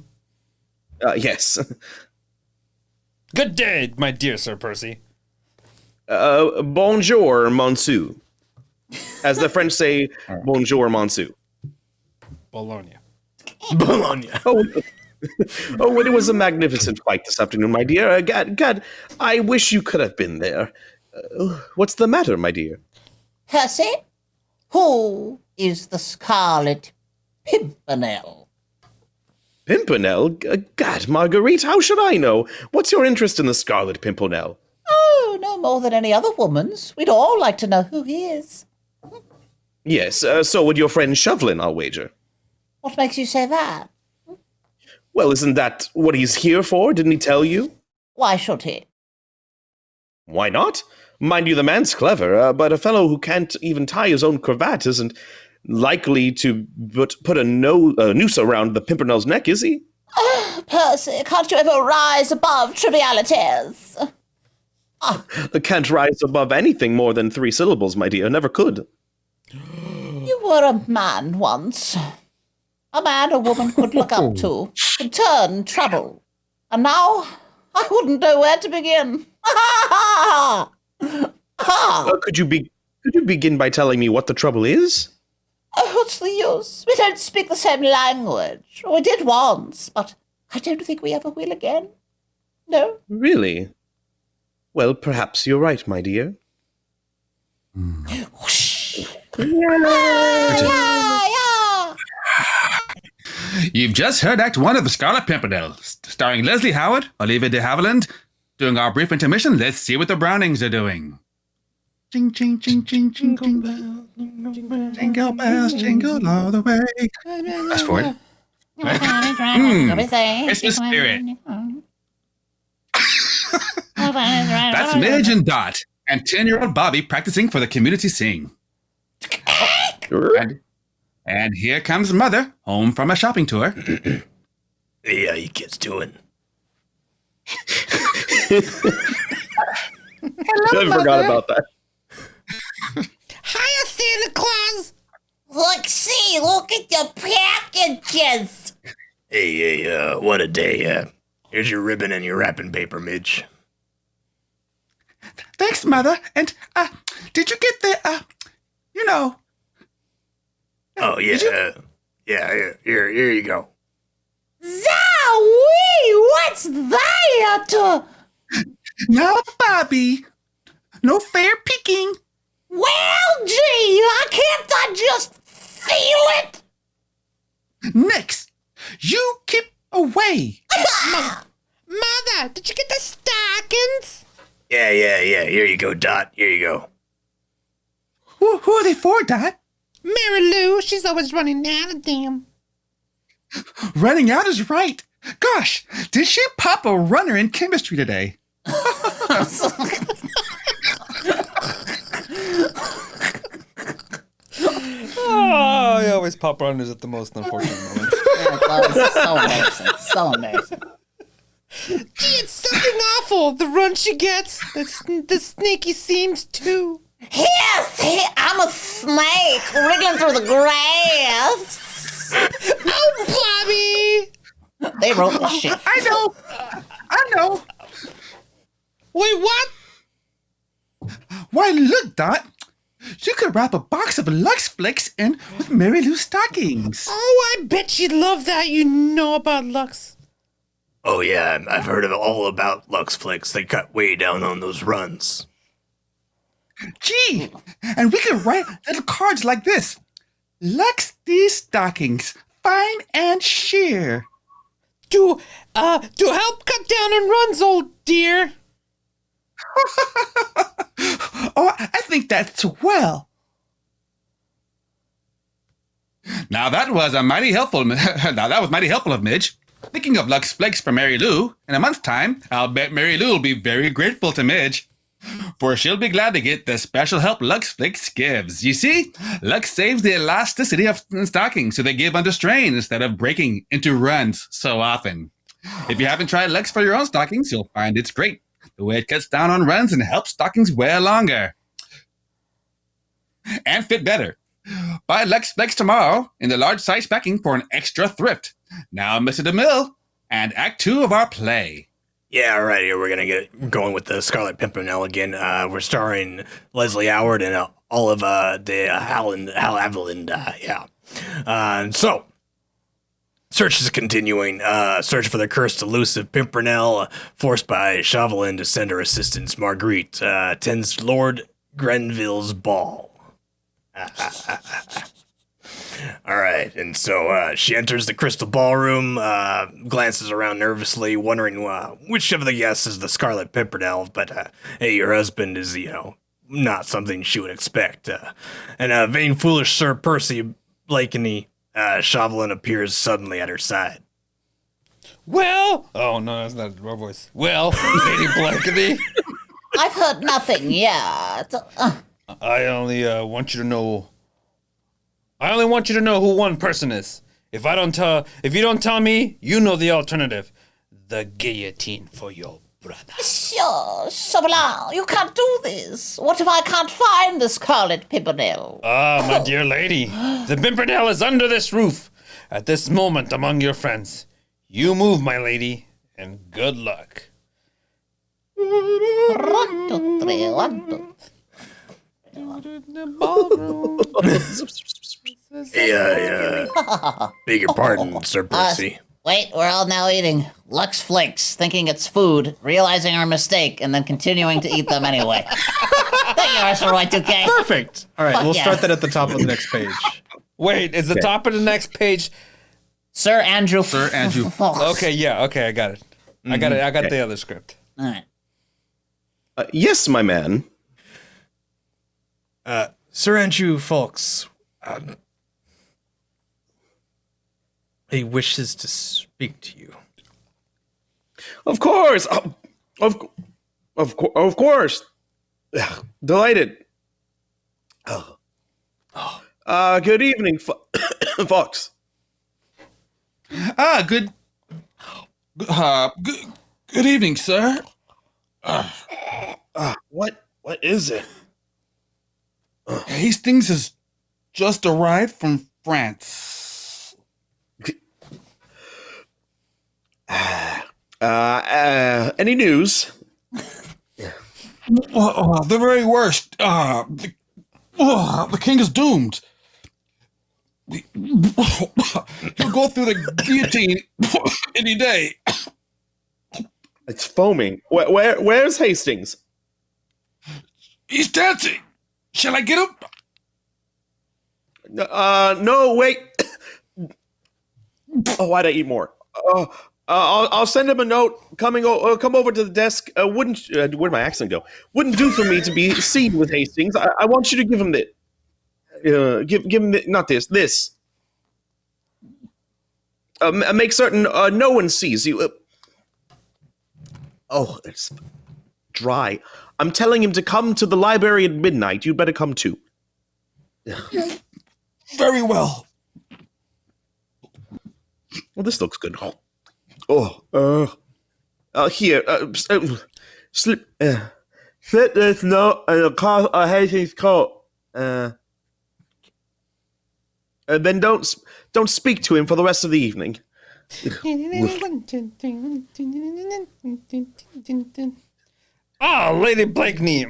C: Yes.
E: Good day, my dear Sir Percy.
C: Bonjour, monsieur. As the French say, bonjour, monsieur.
E: Bologna.
C: Bologna. Oh, it was a magnificent fight this afternoon, my dear. Gad, I wish you could have been there. What's the matter, my dear?
A: Percy, who is the Scarlet Pimpernel?
C: Pimpernel? Gad, Marguerite, how should I know? What's your interest in the Scarlet Pimpernel?
A: Oh, no more than any other woman's. We'd all like to know who he is.
C: Yes, so would your friend Chauvelin, I'll wager.
A: What makes you say that?
C: Well, isn't that what he's here for? Didn't he tell you?
A: Why should he?
C: Why not? Mind you, the man's clever, but a fellow who can't even tie his own cravat isn't likely to put a noose around the Pimpernel's neck, is he?
A: Oh, Percy, can't you ever rise above trivialities?
C: I can't rise above anything more than 3 syllables, my dear. Never could.
A: You were a man once. A man a woman could look up to, could turn trouble. And now, I wouldn't know where to begin.
C: Could you begin by telling me what the trouble is?
A: Oh, what's the use? We don't speak the same language. We did once, but I don't think we ever will again. No?
C: Really? Well, perhaps you're right, my dear.
A: Whoosh.
D: You've just heard Act 1 of The Scarlet Pimpernel, starring Leslie Howard, Olivia de Havilland. During our brief intermission, let's see what the Brownings are doing. Ching, ching, ching, ching, ching, ching, jingle bells, jingle all the way. Fast forward. Christmas spirit. That's Midge and Dot, and 10-year-old Bobby practicing for the community sing. And here comes Mother, home from a shopping tour.
F: Hey, how you kids doing?
C: I forgot about that.
E: Hiya, Santa Claus!
A: Look at the packages.
F: Hey, what a day. Here's your ribbon and your wrapping paper, Midge.
D: Thanks, Mother. And, did you get the,
F: Oh, yeah. Yeah, here you go.
A: Zowie! What's that?
D: No, Bobby. No fair peeking.
A: Well, gee, can't I just feel it?
D: Nix, you keep away.
E: Mother, did you get the stockings?
F: Yeah. Here you go, Dot. Here you go.
D: Who are they for, Dot?
E: Mary Lou, she's always running out of them.
D: Running out is right. Gosh, did she pop a runner in chemistry today?
E: Oh, I always pop runners at the most unfortunate moments.
A: So embarrassing.
E: Gee, it's something awful. The run she gets, the snaky seams too.
A: Yes, I'm a snake wriggling through the grass.
E: Oh, Bobby!
A: They wrote this shit.
D: I know.
E: Wait, what?
D: Why, look, Dot. You could wrap a box of Lux Flakes in with Mary Lou's stockings.
E: Oh, I bet she'd love that. You know about Lux.
F: Oh, yeah, I've heard all about Lux Flakes. They cut way down on those runs.
D: Gee, and we could write little cards like this. Lux these stockings, fine and sheer.
E: To help cut down on runs, old dear.
D: Oh, I think that's swell. Now that was mighty helpful of Midge. Thinking of Lux Flakes for Mary Lou, in a month's time, I'll bet Mary Lou will be very grateful to Midge. For she'll be glad to get the special help Lux Flakes gives. You see, Lux saves the elasticity of stockings so they give under strain instead of breaking into runs so often. If you haven't tried Lux for your own stockings, you'll find it's great. The way it cuts down on runs and helps stockings wear longer. And fit better. Buy Lux Flakes tomorrow in the large size packing for an extra thrift. Now, Mr. DeMille, and Act 2 of our play.
F: Yeah, all right, here we're going to get going with the Scarlet Pimpernel again. We're starring Leslie Howard and Oliva de Havilland, yeah. So, search is continuing. Search for the cursed elusive Pimpernel, forced by Chauvelin to send her assistants. Marguerite attends Lord Grenville's ball. All right, and so she enters the crystal ballroom, glances around nervously, wondering which of the guests is the Scarlet Pimpernel, but hey, your husband is, not something she would expect. And vain, foolish Sir Percy Blakeney, Chauvelin appears suddenly at her side.
E: Well, oh no, that's not our voice. Well, Lady Blackety,
A: I've heard nothing yet.
E: I only want you to know who one person is. If you don't tell me, you know the alternative. The guillotine for your brother.
A: Sure, Chauvelin, you can't do this. What if I can't find the Scarlet Pimpernel?
E: Ah, my dear lady, the Pimpernel is under this roof at this moment among your friends. You move, my lady, and good luck.
A: 1, 2, 3, 1, 2.
F: Yeah. Beg your pardon, Sir Percy.
A: Wait, we're all now eating Lux Flakes, thinking it's food, realizing our mistake, and then continuing to eat them anyway. Thank you, RSY2K.
B: Perfect. All right,
A: Fuck
B: we'll
A: yeah.
B: start that at the top of the next page.
E: Wait, is the top of the next page?
A: Sir Andrew.
D: Sir Andrew.
E: Okay, yeah, okay, I got it. I got it. I got the other script.
A: All right.
C: Yes, my man.
B: Sir Andrew Fawkes, he wishes to speak to you.
C: Of course. Of course. Delighted. Good evening, Fox.
D: Good evening, sir.
C: What is it?
D: Hastings has just arrived from France.
C: Any news?
D: The very worst. The king is doomed. He'll go through the guillotine any day.
C: It's foaming. Where's Hastings?
D: He's dancing. Shall I get him?
C: No, wait. Oh, why'd I eat more? I'll send him a note. Come over to the desk. Where'd my accent go? Wouldn't do for me to be seen with Hastings. I want you to give him the. Give him not this. Make certain no one sees you. Oh, it's dry. I'm telling him to come to the library at midnight. You'd better come too.
D: Very well.
C: Well, this looks good. Here, slip this note and a Hastings coat. And then don't speak to him for the rest of the evening.
E: Oh, Lady Blakeney.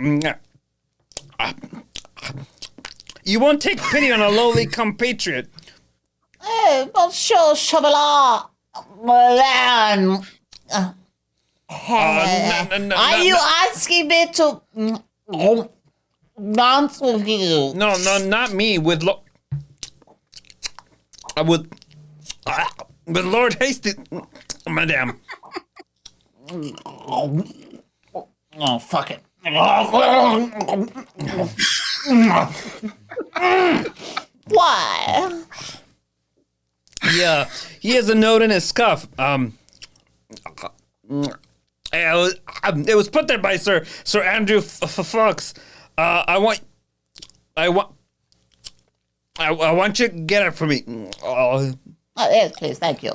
E: You won't take pity on a lowly compatriot.
A: Hey, Monsieur Chauvelin. Are you asking me to dance with you?
E: No, not me. With Lord Hastings, Madame.
A: Oh, fuck it. Why?
E: Yeah, he has a note in his scuff. It was put there by Sir Andrew Fox. I want you to get it for me.
A: Oh, yes, please, thank you.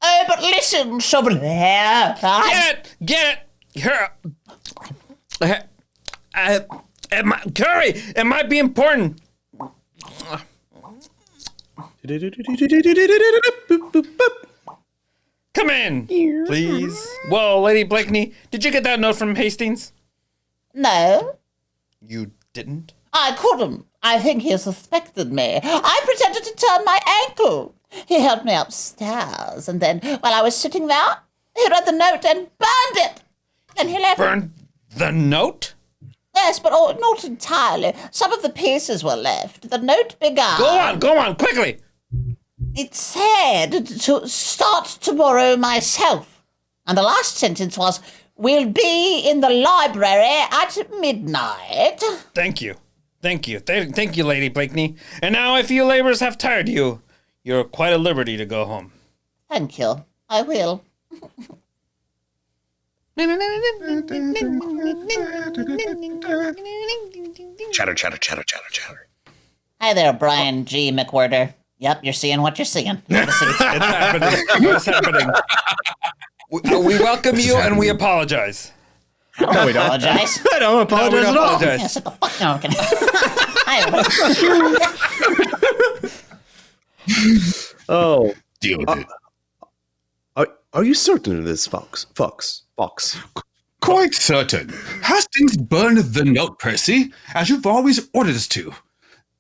A: Oh, but listen, Chauvelin.
E: Get it. Here. Curry, it might be important. Come in, please. Well, Lady Blakeney, did you get that note from Hastings?
A: No,
E: You didn't?
A: I couldn't. I think he suspected me. I pretended to turn my ankle. He helped me upstairs, and then, while I was sitting there, he read the note and burned it. And he left.
E: Burned the note?
A: Yes, but not entirely. Some of the pieces were left. The note began.
E: Go on, quickly.
A: It said to start tomorrow myself. And the last sentence was, we'll be in the library at midnight.
E: Thank you, Lady Blakeney. And now, if you laborers have tired you, you're quite at liberty to go home.
A: Thank you. I will.
C: Chatter.
A: Hi there, Brian G. McWhirter. Yep, you're seeing what you're seeing.
E: It's happening. It's happening. We welcome you and we apologize.
B: No, we don't.
A: Apologize.
B: I don't apologize at all.
A: Yeah, sit the fuck down. Hi, everybody.
C: Oh,
D: Deal with it.
C: Are you certain of this, Fox? Fox.
D: Quite certain. Hastings burned the note, Percy, as you've always ordered us to.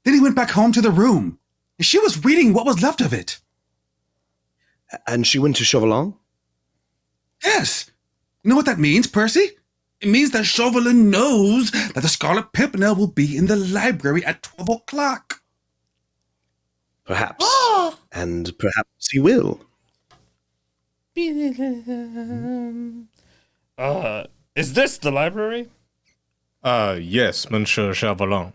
D: Then he went back home to the room. She was reading what was left of it.
C: And she went to Chauvelin?
D: Yes. You know what that means, Percy? It means that Chauvelin knows that the Scarlet Pimpernel will be in the library at 12 o'clock.
C: Perhaps. And perhaps he will.
E: Is this the library?
B: Yes, Monsieur Chauvelin.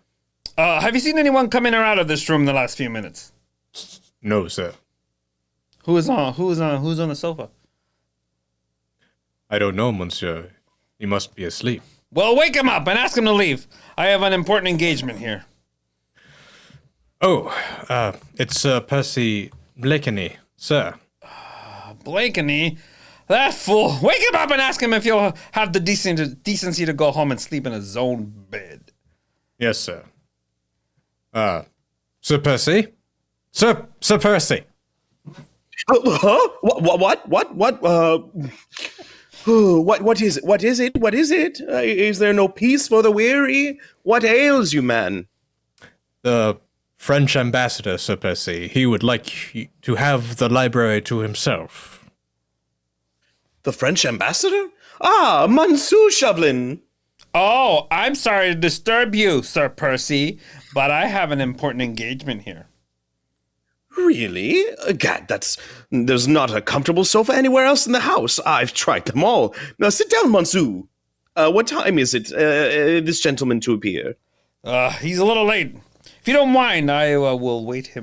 E: Have you seen anyone come in or out of this room in the last few minutes?
B: No, sir.
E: Who's on the sofa?
B: I don't know, monsieur. He must be asleep.
E: Well, wake him up and ask him to leave. I have an important engagement here.
B: Oh, it's Percy Blakeney, sir.
E: Blakeney? That fool. Wake him up and ask him if he'll have the decency to go home and sleep in his own bed.
B: Yes, sir. Sir Percy? Sir Percy!
C: Huh? What? What is it? What is it? What is it? Is there no peace for the weary? What ails you, man?
B: The French ambassador, Sir Percy. He would like to have the library to himself.
C: The French ambassador? Ah, Monsieur Chauvelin.
E: Oh, I'm sorry to disturb you, Sir Percy, but I have an important engagement here.
C: Really? Gad, there's not a comfortable sofa anywhere else in the house. I've tried them all. Now sit down, Monsieur. What time is it, this gentleman to appear?
E: He's a little late. If you don't mind, I will wait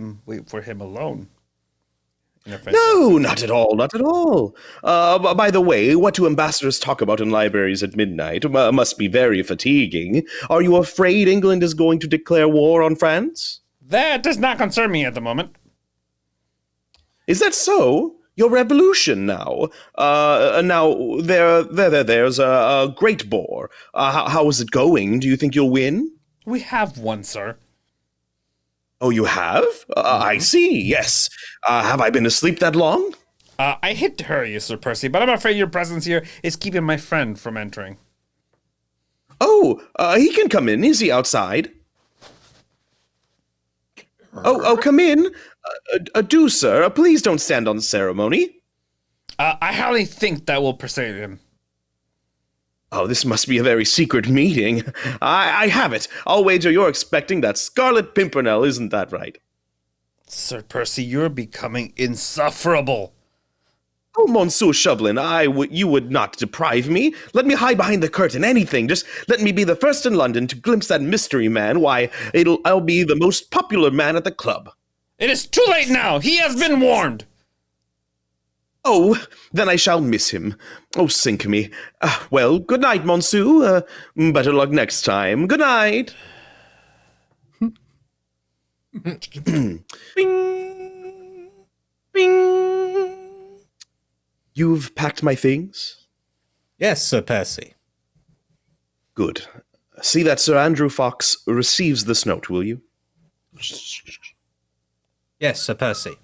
E: for him alone.
C: No, not at all, not at all. By the way, what do ambassadors talk about in libraries at midnight? Must be very fatiguing. Are you afraid England is going to declare war on France?
E: That does not concern me at the moment.
C: Is that so? Your revolution now. There's a great boar. How is it going? Do you think you'll win?
E: We have one, sir.
C: Oh, you have? I see, yes. Have I been asleep that long?
E: I hate to hurry you, Sir Percy, but I'm afraid your presence here is keeping my friend from entering.
C: Oh, he can come in. Is he outside? Oh, come in. Do, sir. Please don't stand on the ceremony.
E: I hardly think that will persuade him.
C: Oh, this must be a very secret meeting. I have it. I'll wager you're expecting that Scarlet Pimpernel, isn't that right?
E: Sir Percy, you're becoming insufferable.
C: Oh, Monsieur Chauvelin, you would not deprive me. Let me hide behind the curtain, anything. Just let me be the first in London to glimpse that mystery man. Why, I'll be the most popular man at the club.
E: It is too late now. He has been warned.
C: Oh, then I shall miss him. Oh, sink me. Well, good night, Monsieur. Better luck next time. Good night. Bing. Bing. You've packed my things?
B: Yes, Sir Percy.
C: Good. See that Sir Andrew Fox receives this note, will you?
B: Yes, Sir Percy.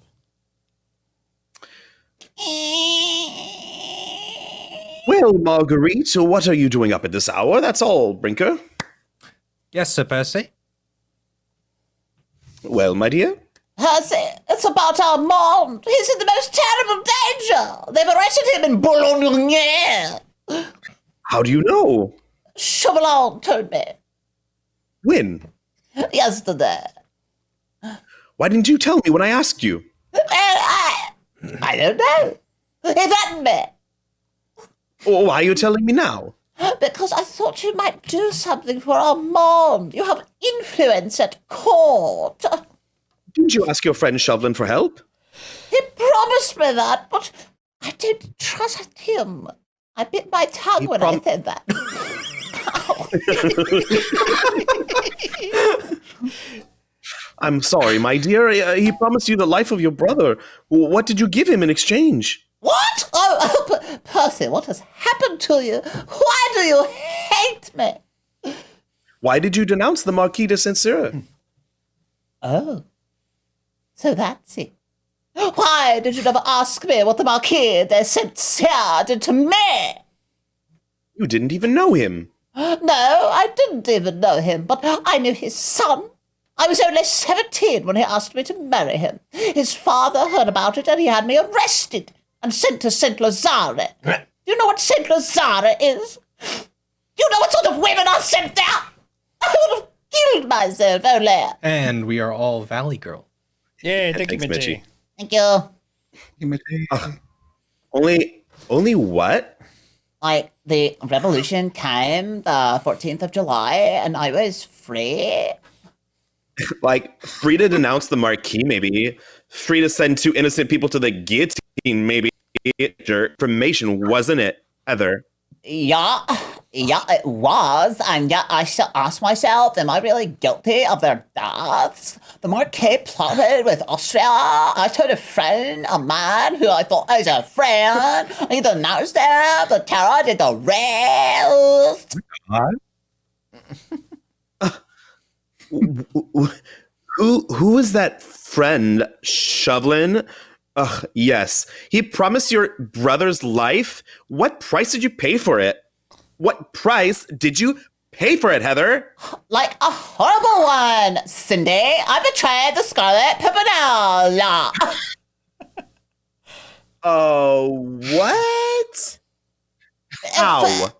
C: Well, Marguerite, what are you doing up at this hour? That's all, Brinker.
B: Yes, Sir Percy.
C: Well, my dear?
A: Percy, it's about Armand. He's in the most terrible danger. They've arrested him in Boulogne.
C: How do you know?
A: Chauvelin told me
C: When?
A: yesterday.
C: Why didn't you tell me when I asked you?
A: I don't know. He threatened me.
C: Or why are you telling me now?
A: Because I thought you might do something for Armand. You have influence at court.
C: Didn't you ask your friend Chauvelin for help?
A: He promised me that, but I don't trust him. I bit my tongue when I said that.
C: I'm sorry, my dear. He promised you the life of your brother. What did you give him in exchange?
A: What? Oh, Percy, what has happened to you? Why do you hate me?
C: Why did you denounce the Marquis de Saint-Cyr?
A: Oh, so that's it. Why did you never ask me what the Marquis de Saint-Cyr did to me?
C: You didn't even know him.
A: No, I didn't even know him, but I knew his son. I was only 17 when he asked me to marry him. His father heard about it and he had me arrested and sent to Saint Lazare. Do you know what Saint Lazare is? Do you know what sort of women are sent there? I would have killed myself only.
B: And we are all Valley Girl.
E: Yeah, thank you,
C: Thanks,
E: Mitchie.
A: Thank you.
C: Only what?
A: Like, the revolution came the 14th of July and I was free.
C: Like, free to denounce the Marquis, maybe. Free to send 2 innocent people to the guillotine, maybe. Your information, wasn't it, Heather?
A: Yeah, it was. And yet I still ask myself, am I really guilty of their deaths? The Marquis plotted with Austria. I told a friend, a man who I thought was a friend. He denounced them. The terror did the rest.
C: Who is that friend, Shovelin? Ugh, yes. He promised your brother's life? What price did you pay for it? What price did you pay for it, Heather?
A: Like a horrible one, Cindy. I betrayed the Scarlet Pimpernel.
C: Oh, what? How?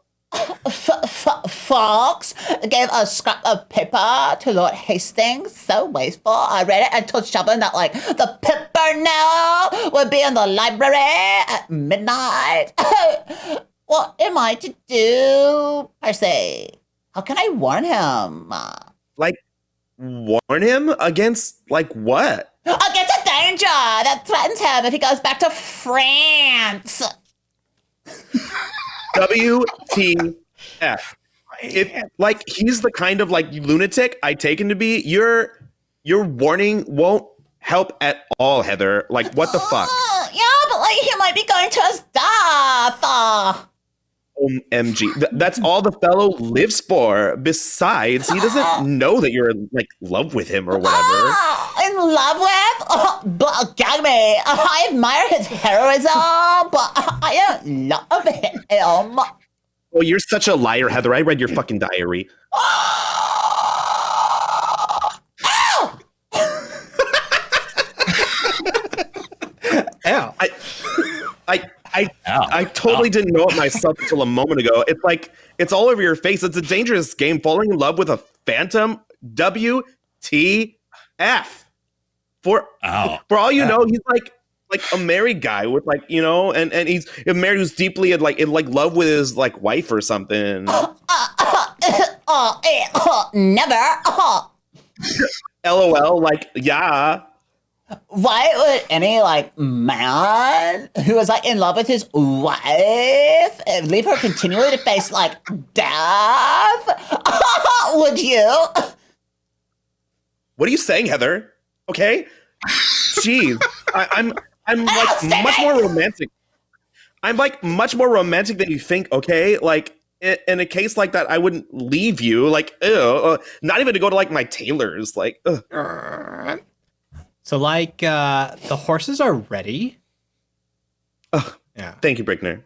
A: Fox gave a scrap of paper to Lord Hastings. So wasteful. I read it and told Shovelin that, like, the Pimpernel would be in the library at midnight. What am I to do, Percy? How can I warn him?
C: Like, warn him against, like, what?
A: Against a danger that threatens him if he goes back to France.
C: WTF. If, like, he's the kind of, like, lunatic I take him to be, your warning won't help at all, Heather. Like, what the fuck?
A: Yeah, but, like, he might be going to his death.
C: OMG. That's all the fellow lives for. Besides, he doesn't know that you're in, like, love with him or whatever.
A: In love with? But gag me. I admire his heroism, but I don't love him.
C: Oh, you're such a liar, Heather. I read your fucking diary.
B: Ow.
C: I totally didn't know it myself until a moment ago. It's like, it's all over your face. It's a dangerous game. Falling in love with a phantom. WTF. For all you know, he's like a married guy with, like, you know, and he's a married who's deeply in love with his, like, wife or something.
A: Never.
C: LOL, like, yeah.
A: Why would any, like, man who was, like, in love with his wife leave her continually to face, like, death? Would you?
C: What are you saying, Heather? Okay? Jeez. I'm like much more romantic. I'm like much more romantic than you think, okay? Like, in a case like that, I wouldn't leave you. Like, ew, not even to go to, like, my tailor's. Like, ugh.
B: So, like, the horses are ready. Yeah.
C: Thank you, Brickner.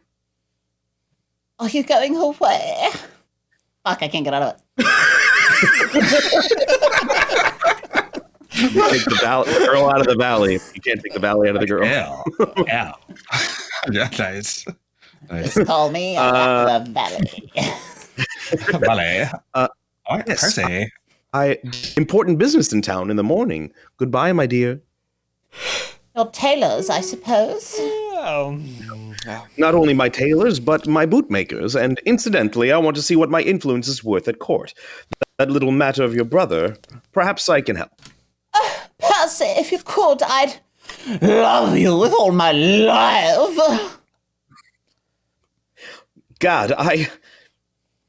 A: Are you going away? Fuck, I can't get out of it.
C: You take the girl out of the valley. You can't take the valley out of the girl.
D: Yeah. Yeah, nice.
A: Just call me the valley.
D: Valley.
C: Yes.
D: Percy.
C: Important business in town in the morning. Goodbye, my dear.
A: Your tailors, I suppose.
C: Not only my tailors, but my bootmakers. And incidentally, I want to see what my influence is worth at court. That little matter of your brother, perhaps I can help.
A: Percy, if you could, I'd love you with all my life.
C: God,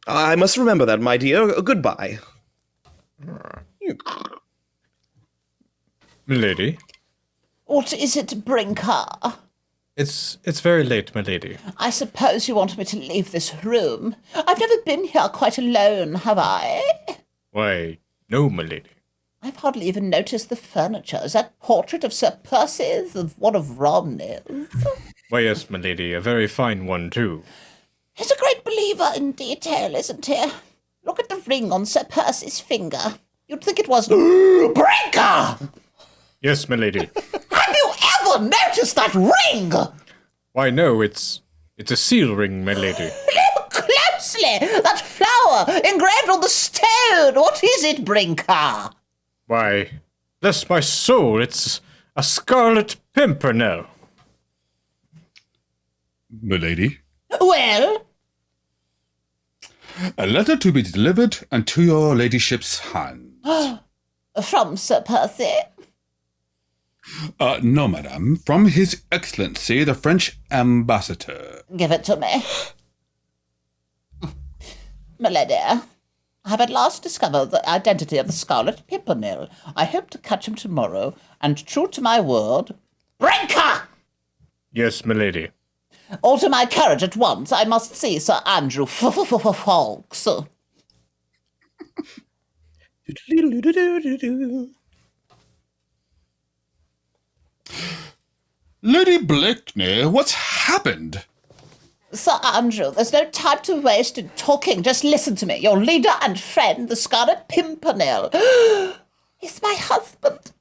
C: I must remember that, my dear. Goodbye.
B: Milady.
A: What is it, Brinker?
B: It's very late, milady.
A: I suppose you want me to leave this room. I've never been here quite alone, have I?
B: Why, no, milady.
A: I've hardly even noticed the furniture. Is that portrait of Sir Percy's, of one of Romney's?
B: Why, yes, my lady, a very fine one, too.
A: He's a great believer in detail, isn't he? Look at the ring on Sir Percy's finger. You'd think it was Brinker!
B: Yes, my lady.
A: Have you ever noticed that ring?
B: Why, no, it's a seal ring, my lady.
A: Look closely! That flower engraved on the stone! What is it, Brinker?
B: Why, bless my soul, it's a Scarlet Pimpernel.
D: Milady,
A: Well,
D: a letter to be delivered unto your ladyship's hand.
A: from Sir Percy.
D: No, madam, from His Excellency, the French ambassador.
A: Give it to me. Milady, I have at last discovered the identity of the Scarlet Pimpernel. I hope to catch him tomorrow, and true to my word, Brinker!
B: Yes, my lady.
A: Alter my carriage at once. I must see Sir Andrew Fawkes.
D: Lady Blakeney, what's happened?
A: Sir Andrew, there's no time to waste in talking. Just listen to me. Your leader and friend, the Scarlet Pimpernel, is my husband.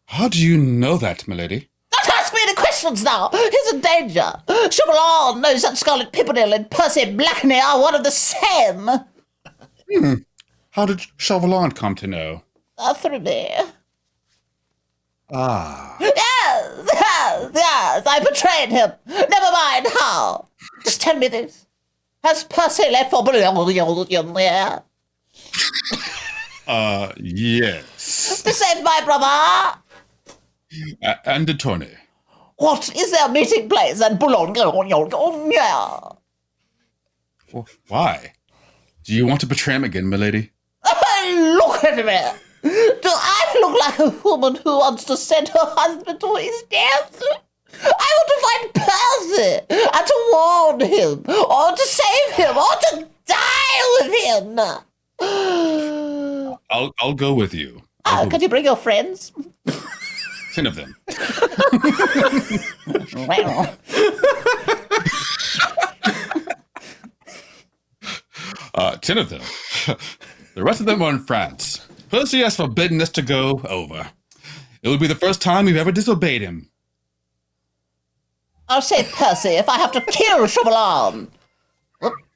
D: How do you know that, milady?
A: Don't ask me any questions now. He's in danger. Chauvelin knows that Scarlet Pimpernel and Percy Blakeney are one of the same.
D: How did Chauvelin come to know?
A: Through me.
D: Ah.
A: Yes, I betrayed him. Never mind how. Just tell me this. Has Percy left for Boulogne?
D: Yes.
A: To save my brother?
D: And the tourney.
A: What is their meeting place at Boulogne?
D: Why? Do you want to betray him again, milady?
A: Look at me. Do I look like a woman who wants to send her husband to his death? I want to find Percy and to warn him, or to save him, or to die with him.
D: I'll go with you.
A: Can you bring your friends?
D: 10 of them.
A: Well,
D: 10 of them. The rest of them are in France. Percy has forbidden us to go over. It would be the first time we've ever disobeyed him.
A: I'll save Percy if I have to kill Chauvelin.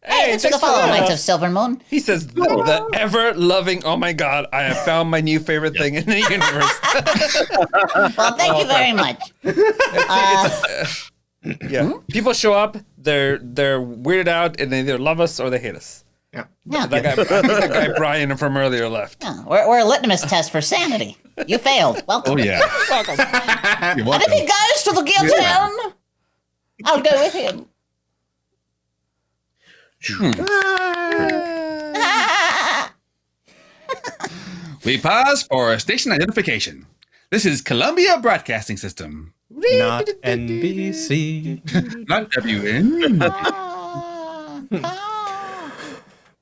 A: Hey, thanks for the follow, Knights of Silver Moon.
E: He says, the ever-loving, oh my god, I have found my new favorite thing in the universe.
A: Well, thank you very much.
E: Yeah. People show up, they're weirded out, and they either love us or they hate us.
B: Yeah.
A: Yeah.
E: I think the guy Brian from earlier left.
A: Yeah, we're a litmus test for sanity. You failed. Welcome.
D: Oh, yeah.
E: Welcome.
D: You're
A: And
D: welcome.
A: if he goes to the guillotine, I'll go with him.
D: We pause for station identification. This is Columbia Broadcasting System.
B: Not NBC.
D: Not WN.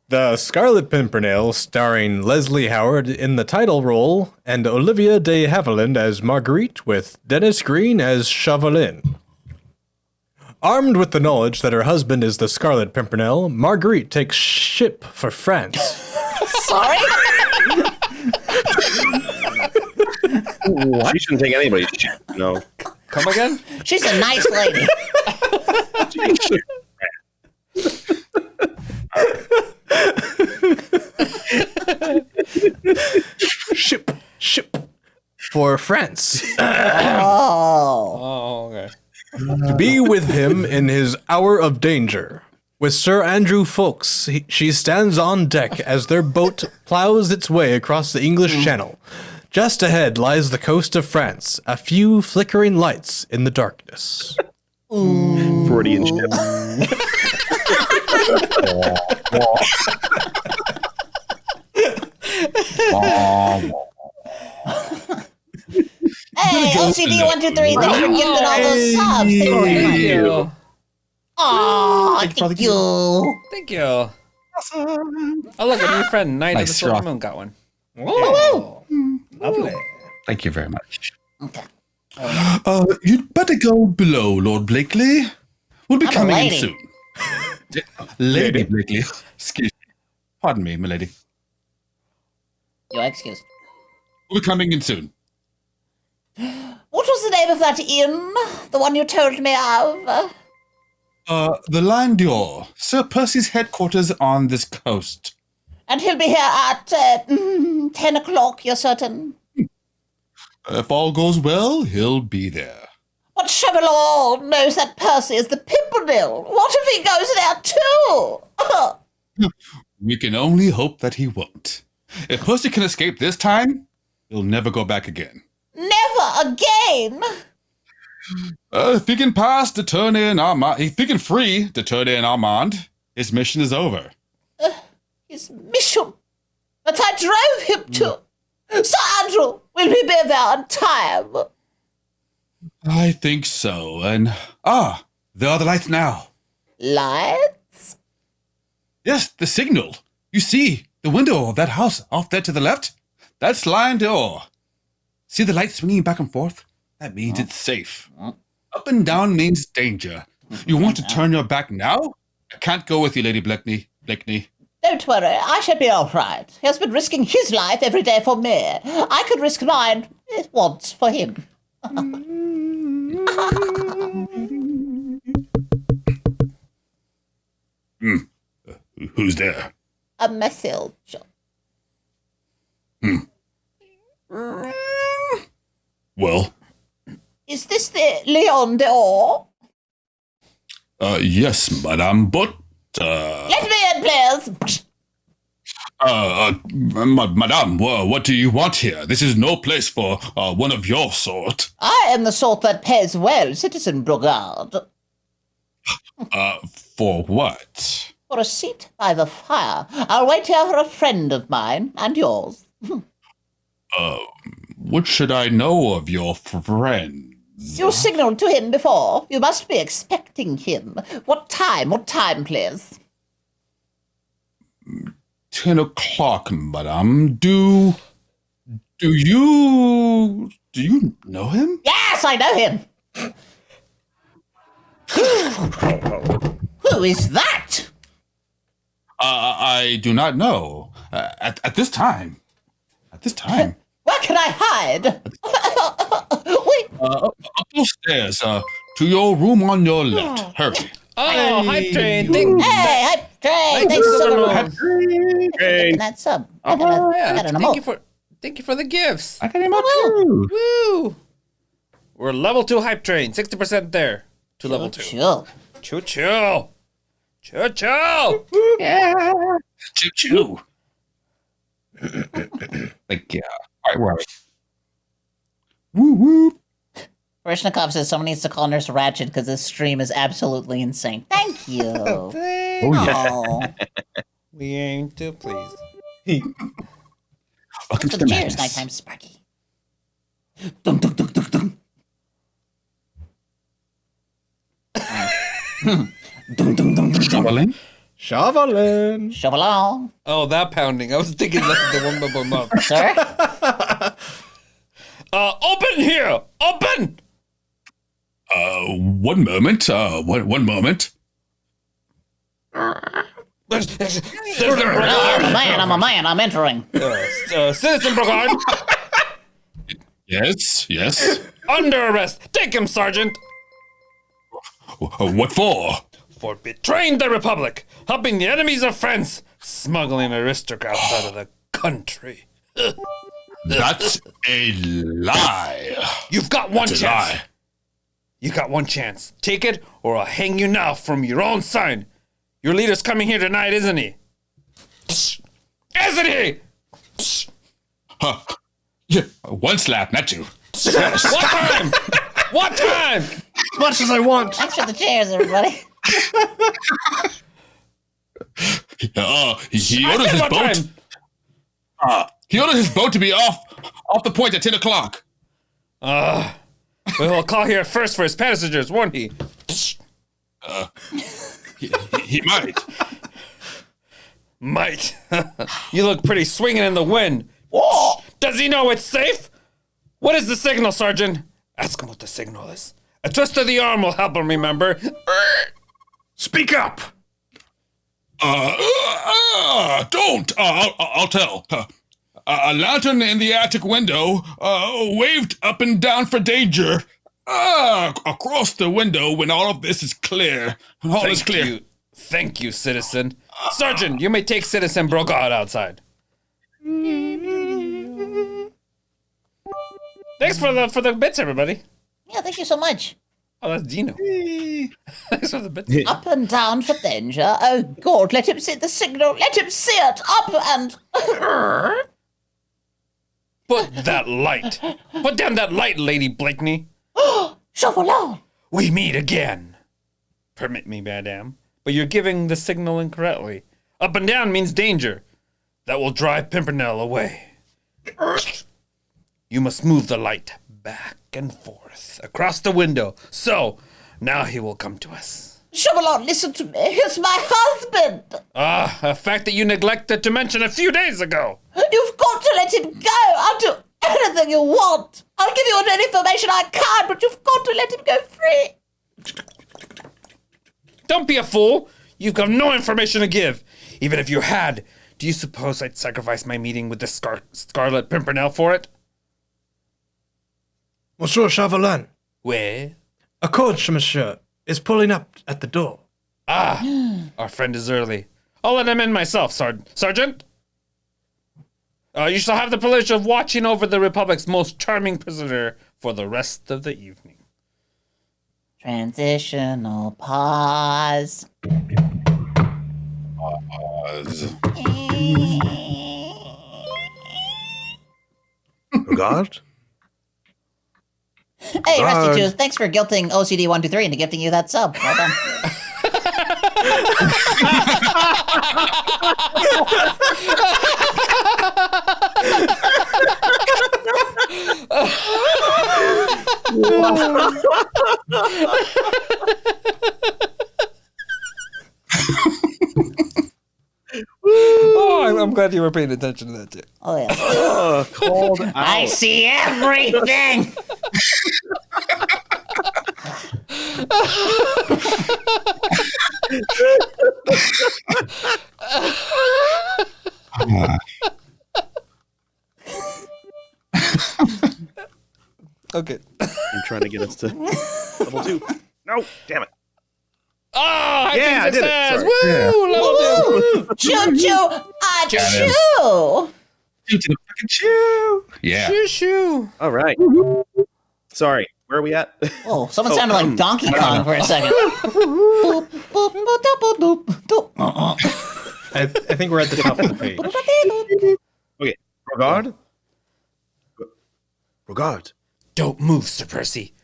B: The Scarlet Pimpernel, starring Leslie Howard in the title role, and Olivia de Havilland as Marguerite, with Dennis Green as Chauvelin. Armed with the knowledge that her husband is the Scarlet Pimpernel, Marguerite takes ship for France.
A: Sorry?
C: She shouldn't take anybody's shit. No.
E: Come again?
A: She's a nice lady.
B: Ship for France.
A: Oh.
E: Oh, okay.
B: To be with him in his hour of danger. With Sir Andrew Fawkes, she stands on deck as their boat plows its way across the English Channel. Just ahead lies the coast of France, a few flickering lights in the darkness.
C: Freudian shit.
A: Hey, OCD123, thanks for gifting all those subs. Thank you very much.
E: Thank you.
A: Aw, thank you.
E: Thank you. Oh, look, a new friend, Knight of the
D: Nice
E: Silver
D: rock.
E: Moon, got one.
B: Oh, lovely.
D: Thank you very much.
A: Okay.
D: You'd better go below, Lord Blakely. We'll be
A: I'm a
D: coming in
A: lady.
D: soon. Lady Blakely. Excuse me. Pardon me, milady.
A: You are excused.
D: We'll be coming in soon.
A: What was the name of that inn? The one you told me of?
D: The Lion d'Or. Sir Percy's headquarters on this coast.
A: And he'll be here at 10 o'clock, you're certain?
D: If all goes well, he'll be there.
A: But Chevalier knows that Percy is the Pimpernel. What if he goes there too?
D: We can only hope that he won't. If Percy can escape this time, he'll never go back again.
A: Never again!
D: If he can pass to turn in Armand, if he can free to turn in Armand, his mission is over.
A: His mission that I drove him to. Sir Andrew, will he be there on time?
D: I think so. And there are the lights now.
A: Lights?
D: Yes, the signal. You see the window of that house off there to the left? That's Lion d'Or. See the light swinging back and forth? That means it's safe. Up and down means danger. You want to turn your back now? I can't go with you, Lady Blakeney.
A: Don't worry, I shall be all right. He has been risking his life every day for me. I could risk mine once for him.
D: Who's there?
A: A message.
D: Well,
A: Is this the Lion d'Or?
D: yes, madame, but,
A: Let me in, please.
D: madame, what do you want here? This is no place for, one of your sort.
A: I am the sort that pays well, Citizen Brogard.
D: For what?
A: For a seat by the fire. I'll wait here for a friend of mine and yours.
D: What should I know of your friend?
A: You signaled to him before. You must be expecting him. What time? What time, please?
D: 10 o'clock, madame. Do you know him?
A: Yes, I know him. Who is that?
D: I do not know. At this time.
A: Where can I hide? Wait.
D: Up those stairs, to your room on your left. Hurry.
E: Oh, hype train.
A: Hey, hype train. Thanks so much.
C: Hey,
A: That sub. I got an emote.
E: Thank you for the gifts.
D: I got him up too.
E: Woo! We're level 2 hype train. 60% there to level 2.
A: Chill.
E: Choo-choo. Choo-choo.
D: Yeah. Choo-choo. Like, yeah. All right, where are we? Woo woo.
A: Varishnikov says someone needs to call Nurse Ratched because this stream is absolutely insane. Thank you.
D: Oh, yeah.
A: Oh.
E: We aim to please.
D: Welcome
A: So
D: to the
A: cheers,
D: madness.
A: nighttime Sparky. Dum, dum, dum, dum, dum. Dum, dum, dum, dum, dum.
D: Shoveling?
B: Shoveling.
A: Shovelon.
E: Oh, that pounding. I was thinking less than one bubble month.
A: Sir?
E: Open here! Open!
D: One moment. One moment.
A: I'm a man. I'm entering.
E: Citizen Brogard,
D: Yes.
E: under arrest. Take him, Sergeant.
D: What for?
E: For betraying the Republic, helping the enemies of France, smuggling aristocrats out of the country.
D: That's a lie.
E: You've got one
D: It's a
E: chance.
D: lie.
E: You got one chance. Take it, or I'll hang you now from your own sign. Your leader's coming here tonight, isn't he? Isn't he?
D: Yeah, one slap, not two.
E: What time? What time?
B: As much as I want.
A: Thanks for the cheers, everybody.
D: He
E: I
D: ordered
E: said
D: his
E: what
D: boat.
E: time?
D: He ordered his boat to be off the point at 10 o'clock.
E: Well, he'll call here first for his passengers, won't he?
D: He might.
E: Might. You look pretty swinging in the wind. Does he know it's safe? What is the signal, Sergeant? Ask him what the signal is. A twist of the arm will help him remember.
F: Speak up.
D: Don't. I'll tell. A lantern in the attic window waved up and down for danger. Across the window when all of this is clear. When all is clear.
E: Thank you, citizen. Sergeant, you may take Citizen Brogard outside. Thanks for the bits, everybody.
A: Yeah, thank you so much.
E: Oh, that's Dino. Thanks for the bits.
A: Up and down for danger. Oh, God, let him see the signal. Let him see it. Up and...
E: Put that light. Put down that light, Lady Blakeney.
A: Chauvelin.
E: We meet again. Permit me, madame, but you're giving the signal incorrectly. Up and down means danger. That will drive Pimpernel away. You must move the light back and forth across the window. So, now he will come to us.
A: Chauvelin, listen to me. He's my husband.
E: A fact that you neglected to mention a few days ago.
A: You've got to let him go. I'll do anything you want. I'll give you all the information I can, but you've got to let him go free.
E: Don't be a fool. You've got no information to give. Even if you had, do you suppose I'd sacrifice my meeting with the Scarlet Pimpernel for it?
F: Monsieur Chauvelin,
E: Where?
F: a coach, monsieur, is pulling up at the door.
E: Our friend is early. I'll let him in myself, Sergeant. You shall have the privilege of watching over the Republic's most charming prisoner for the rest of the evening.
A: Transitional pause.
C: Regard?
A: Hey, Rusty Juice, thanks for guilting OCD123 into gifting you that sub. Well done.
E: Oh, I'm glad you were paying attention to that too.
A: Oh, yeah.
C: Called out.
A: I see everything.
E: Okay.
C: I'm trying to get us to level 2. No, damn it.
E: Oh,
C: Yeah, I did it.
E: Woo!
C: Sorry.
E: Level 2!
A: Choo choo, achoo.
D: To the fucking chew. Yeah.
E: Shoo shoo.
C: All right. Sorry, where are we at?
A: Oh, someone sounded like Donkey Kong for a second. Boop, boop, boop, doop, boop, doop.
B: I think we're at the top of the page.
C: Okay, Regard? Regard.
E: Don't move, Sir Percy.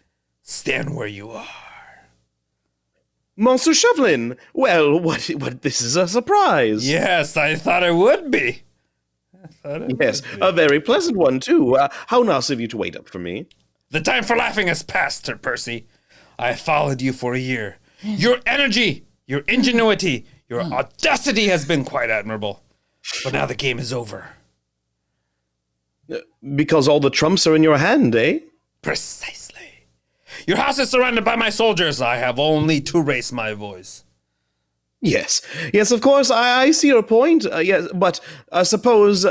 E: Stand where you are.
C: Monsieur Chauvelin! Well, what, this is a surprise.
E: Yes, I thought it would be.
C: Yes, a very pleasant one, too. How nice of you to wait up for me.
E: The time for laughing has passed, Sir Percy. I have followed you for a year. Your energy, your ingenuity, your audacity has been quite admirable. But now the game is over.
C: Because all the trumps are in your hand, eh?
E: Precisely. Your house is surrounded by my soldiers. I have only to raise my voice.
C: Yes, of course, I see your point. Yes, but suppose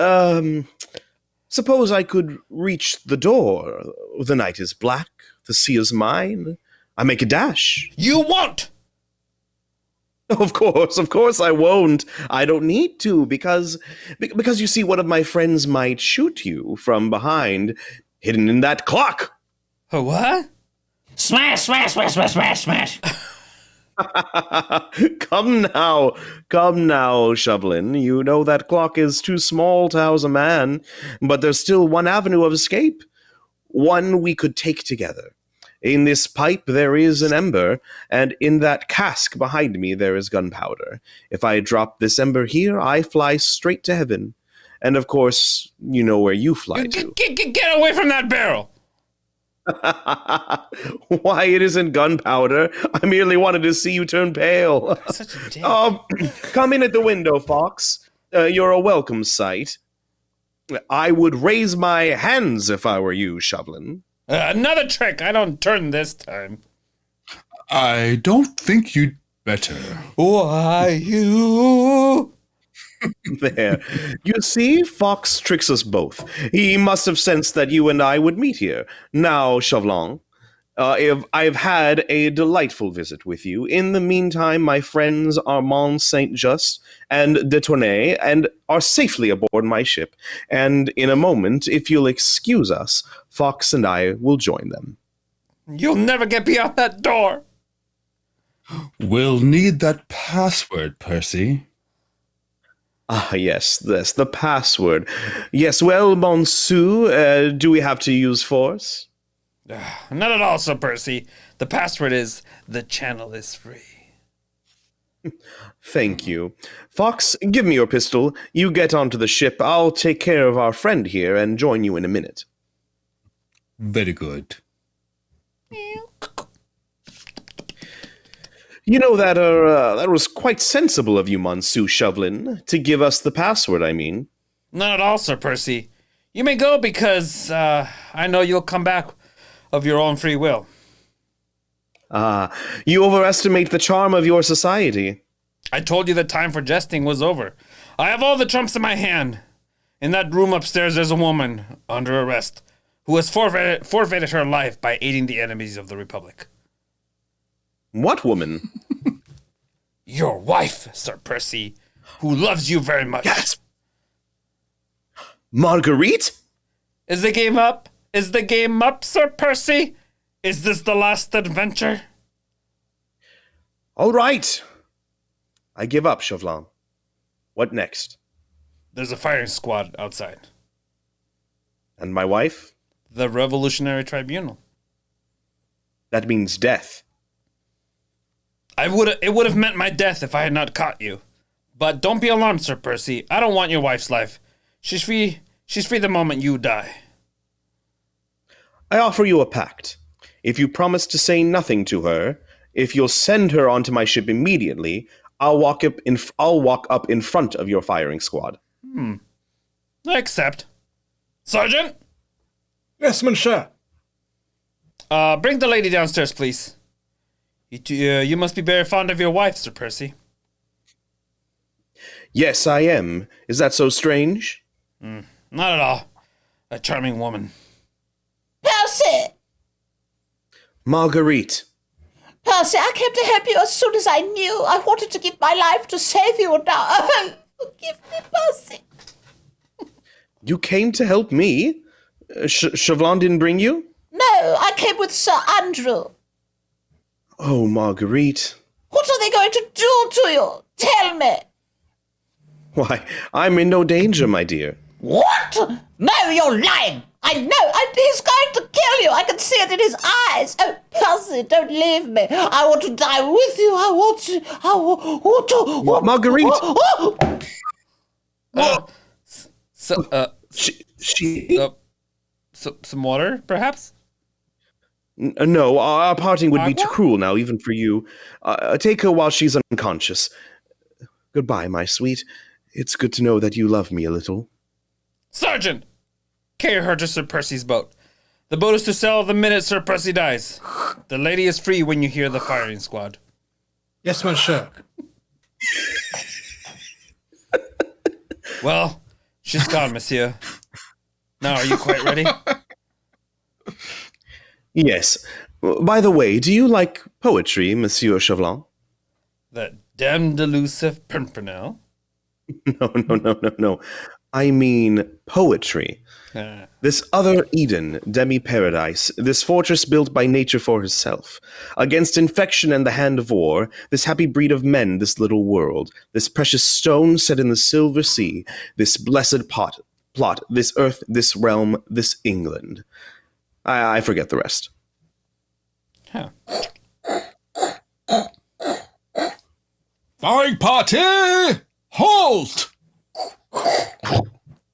C: I could reach the door. The night is black, the sea is mine. I make a dash.
E: You won't!
C: Of course I won't. I don't need to, because you see, one of my friends might shoot you from behind, hidden in that clock.
E: Oh, what?
A: Smash, smash, smash, smash, smash, smash.
C: Come now, Chauvelin. You know that clock is too small to house a man, but there's still one avenue of escape. One we could take together. In this pipe there is an ember, and in that cask behind me there is gunpowder. If I drop this ember here, I fly straight to heaven. And of course, you know where you fly to.
E: Get away from that barrel!
C: Why, it isn't gunpowder. I merely wanted to see you turn pale.
E: Such a dick.
C: Come in at the window, Fox. You're a welcome sight. I would raise my hands if I were you, Shovlin.
E: Another trick. I don't turn this time.
D: I don't think you'd better.
E: Why you?
C: There. You see, Fox tricks us both. He must have sensed that you and I would meet here. Now, Chauvelin, I've had a delightful visit with you. In the meantime, my friends Armand Saint-Just and de Tournay and are safely aboard my ship. And in a moment, if you'll excuse us, Fox and I will join them.
E: You'll never get beyond that door.
D: We'll need that password, Percy.
C: Ah, yes, the password. Yes, well, Monsieur, do we have to use force?
E: Not at all, Sir Percy. The password is, the channel is free.
C: Thank you. Fox, give me your pistol. You get onto the ship. I'll take care of our friend here and join you in a minute.
D: Very good.
C: You know that was quite sensible of you, Monsieur Shovlin, to give us the password, I mean.
E: Not at all, Sir Percy. You may go because I know you'll come back of your own free will.
C: Ah, you overestimate the charm of your society.
E: I told you the time for jesting was over. I have all the trumps in my hand. In that room upstairs there's a woman under arrest who has forfeited her life by aiding the enemies of the Republic.
C: What woman?
E: Your wife, Sir Percy, who loves you very much.
C: Yes. Marguerite?
E: Is the game up? Is the game up, Sir Percy? Is this the last adventure?
C: All right. I give up, Chauvelin. What next?
E: There's a firing squad outside.
C: And my wife?
E: The Revolutionary Tribunal.
C: That means death.
E: It would have meant my death if I had not caught you. But don't be alarmed, Sir Percy. I don't want your wife's life. She's free the moment you die.
C: I offer you a pact. If you promise to say nothing to her, if you'll send her onto my ship immediately, I'll walk up in front of your firing squad.
E: I accept. Sergeant?
F: Yes, monsieur.
E: Bring the lady downstairs, please. You must be very fond of your wife, Sir Percy.
C: Yes, I am. Is that so strange?
E: Not at all. A charming woman.
A: Percy!
C: Marguerite.
A: Percy, I came to help you as soon as I knew. I wanted to give my life to save you, and now, oh, forgive me, Percy.
C: You came to help me? Chauvelin didn't bring you?
A: No, I came with Sir Andrew.
C: Oh, Marguerite.
A: What are they going to do to you? Tell me.
C: Why, I'm in no danger, my dear.
A: What? No, you're lying. I know. He's going to kill you. I can see it in his eyes. Oh, Percy, don't leave me. I want to die with you. I want to.
C: What, Marguerite?
E: Some water, perhaps?
C: No, our parting would be too cruel now, even for you. Take her while she's unconscious. Goodbye, my sweet. It's good to know that you love me a little.
E: Sergeant! Carry her to Sir Percy's boat. The boat is to sail the minute Sir Percy dies. The lady is free when you hear the firing squad.
B: Yes, monsieur.
E: Well, she's gone, monsieur. Now, are you quite ready?
C: Yes. By the way, do you like poetry, Monsieur Chauvelin?
E: That damned elusive Pimpernel.
C: No. I mean poetry. This other Eden, demi-paradise, this fortress built by nature for herself. Against infection and the hand of war, this happy breed of men, this little world, this precious stone set in the silver sea, this blessed plot, this earth, this realm, this England. I forget the rest.
E: Huh.
D: Firing party! Halt!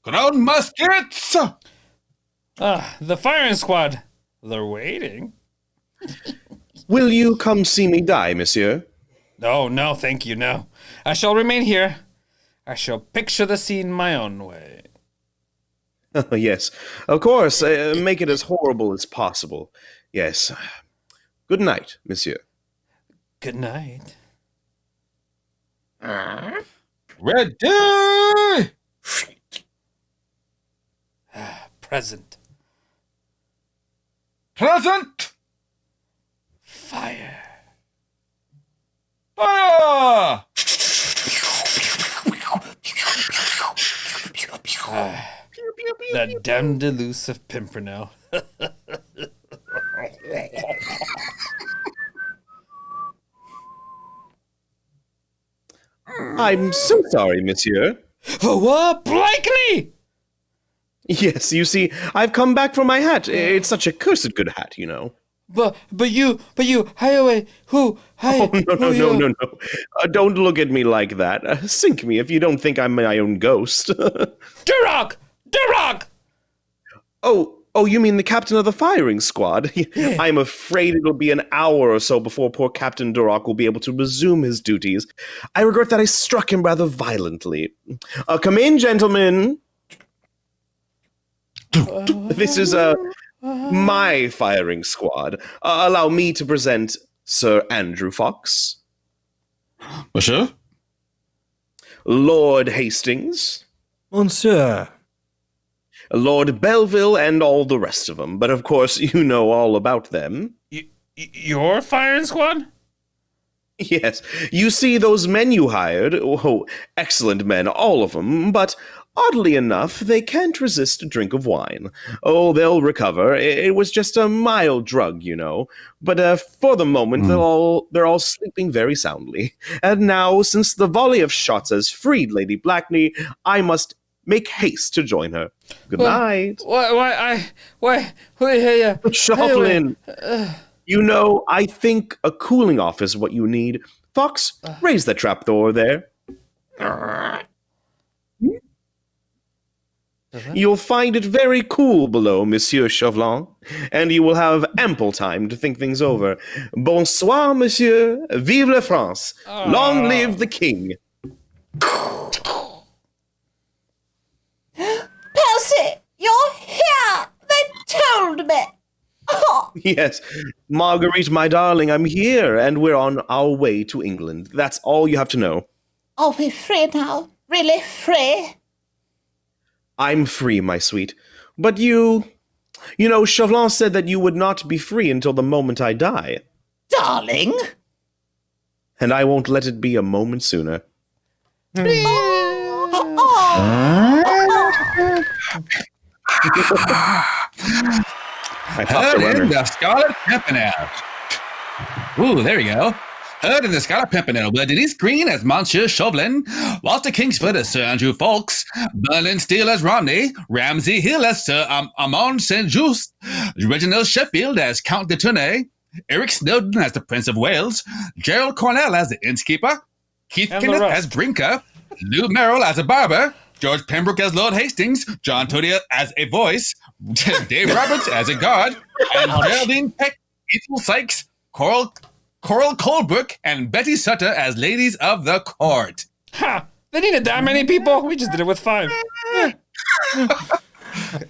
D: Ground muskets!
E: The firing squad. They're waiting.
C: Will you come see me die, monsieur?
E: No, thank you, no. I shall remain here. I shall picture the scene my own way.
C: Yes, of course. Make it as horrible as possible. Yes. Good night, monsieur.
E: Good night.
D: Ready!
E: Present.
D: Present!
E: Fire.
D: Fire!
E: The damned elusive Pimpernel.
C: I'm so sorry, monsieur.
E: Oh, what? Blakely!
C: Yes, you see, I've come back for my hat. It's such a cursed good hat, you know.
E: But you, highway, who, hi,
C: Oh, no. Don't look at me like that. Sink me if you don't think I'm my own ghost.
E: Duroc!
C: Oh, you mean the captain of the firing squad? I'm afraid it'll be an hour or so before poor Captain Duroc will be able to resume his duties. I regret that I struck him rather violently. Come in, gentlemen. This is my firing squad. Allow me to present Sir Andrew Fox,
D: Monsieur?
C: Lord Hastings,
B: Monsieur.
C: Lord Belleville, and all the rest of them. But of course, you know all about them.
E: Your firing squad?
C: Yes, you see those men you hired? Oh, excellent men, all of them, but oddly enough, they can't resist a drink of wine. Oh, they'll recover. It was just a mild drug, you know. But for the moment, they're all sleeping very soundly. And now, since the volley of shots has freed Lady Blackney, I must make haste to join her. Good night. Shufflin. You know, I think a cooling off is what you need. Fox, raise the trapdoor there. You'll find it very cool below, Monsieur Chauvelin, and you will have ample time to think things over. Bonsoir, monsieur. Vive la France. Long live the king.
A: Percy, you're here! They told me! Oh,
C: Yes, Marguerite, my darling, I'm here, and we're on our way to England. That's all you have to know.
A: are we free now? Really free?
C: I'm free, my sweet. But you know, Chauvelin said that you would not be free until the moment I die.
A: Darling?
C: And I won't let it be a moment sooner. I popped a
D: Heard in
C: runner.
D: the Scarlet Pimpernel. Ooh, there you go. Heard in the Scarlet Pimpernel, where Denise Green as Monsieur Chauvelin, Walter Kingsford as Sir Andrew Fawkes, Berlin Steele as Romney, Ramsay Hill as Sir Amon St. Just, Reginald Sheffield as Count de Tournay, Eric Snowden as the Prince of Wales, Gerald Cornell as the innkeeper, Keith
E: And the
D: Kenneth
E: rest.
D: as Brinker, Lou Merrill as a barber, George Pembroke as Lord Hastings, John Todia as a voice, Dave Roberts as a guard, and Geraldine Peck, Ethel Sykes, Coral Colebrook, and Betty Sutter as ladies of the court.
E: Ha! They needed that many people? We just did it with 5.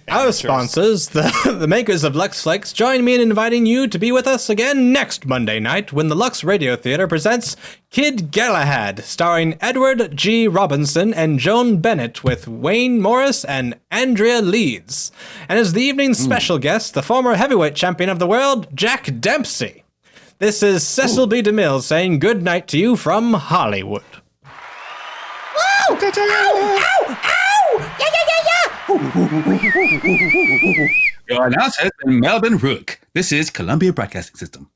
B: Our sponsors, the makers of Lux Flakes, join me in inviting you to be with us again next Monday night when the Lux Radio Theater presents Kid Galahad, starring Edward G. Robinson and Joan Bennett with Wayne Morris and Andrea Leeds. And as the evening's special guest, the former heavyweight champion of the world, Jack Dempsey. This is Cecil B. DeMille saying good night to you from Hollywood.
A: Ow! Ow! Ow! Ow! Yeah!
D: Your announcer has been Melvin Rook. This is Columbia Broadcasting System.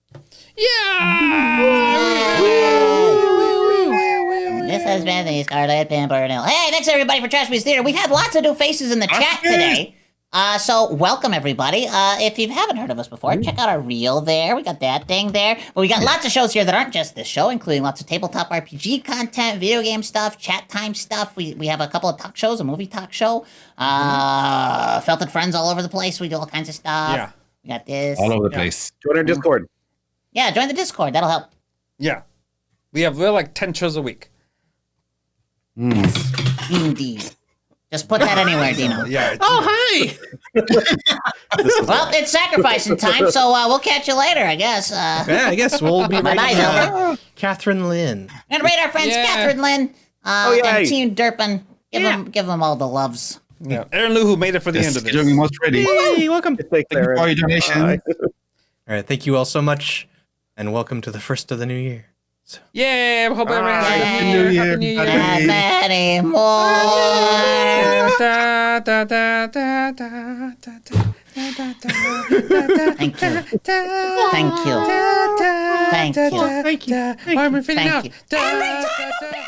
A: This has been the Scarlet Pimpernel. Hey, thanks everybody for Trashterpiece Theater. We've had lots of new faces in the chat today. So welcome everybody. If you haven't heard of us before, check out our reel there. We got that thing there. But we got lots of shows here that aren't just this show, including lots of tabletop RPG content, video game stuff, chat time stuff. We have a couple of talk shows, a movie talk show, Felted Friends all over the place. We do all kinds of stuff.
E: Yeah.
A: We got this.
D: All over the place.
C: Join our Discord.
A: Yeah, join the Discord. That'll help.
E: Yeah. We're like 10 shows a week.
A: Indeed. Just put that anywhere, Dino.
E: Yeah.
B: Oh, hi!
A: Well, it's sacrificing time, so we'll catch you later, I guess.
B: Yeah, I guess we'll be
A: Bye-bye,
B: rating
A: Zelda.
B: Catherine Lynn.
A: We're gonna rate our friends
E: Yeah.
A: Catherine Lynn
C: yay.
A: and Team Durpin. Give them all the loves.
E: Yeah. Aaron Lou, who made it for the end of
D: Yes, you're
E: this.
D: most ready.
B: Hey, welcome.
C: Take
D: Thank you for all your donation.
C: Bye.
B: All right, thank you all so much, and welcome to the first of the new year.
E: Yeah, I hope everyone has a
A: Happy
E: good
D: New Year,
E: Happy New Year.
D: buddy.
A: Not many more.
E: Da, da, da, da, da, da, da, da, da.
A: Thank you.
E: Thank
A: Thank you. Thank you.
E: Thank you. I'm feeling
A: Thank
E: out.
A: you.
E: Da, da, da.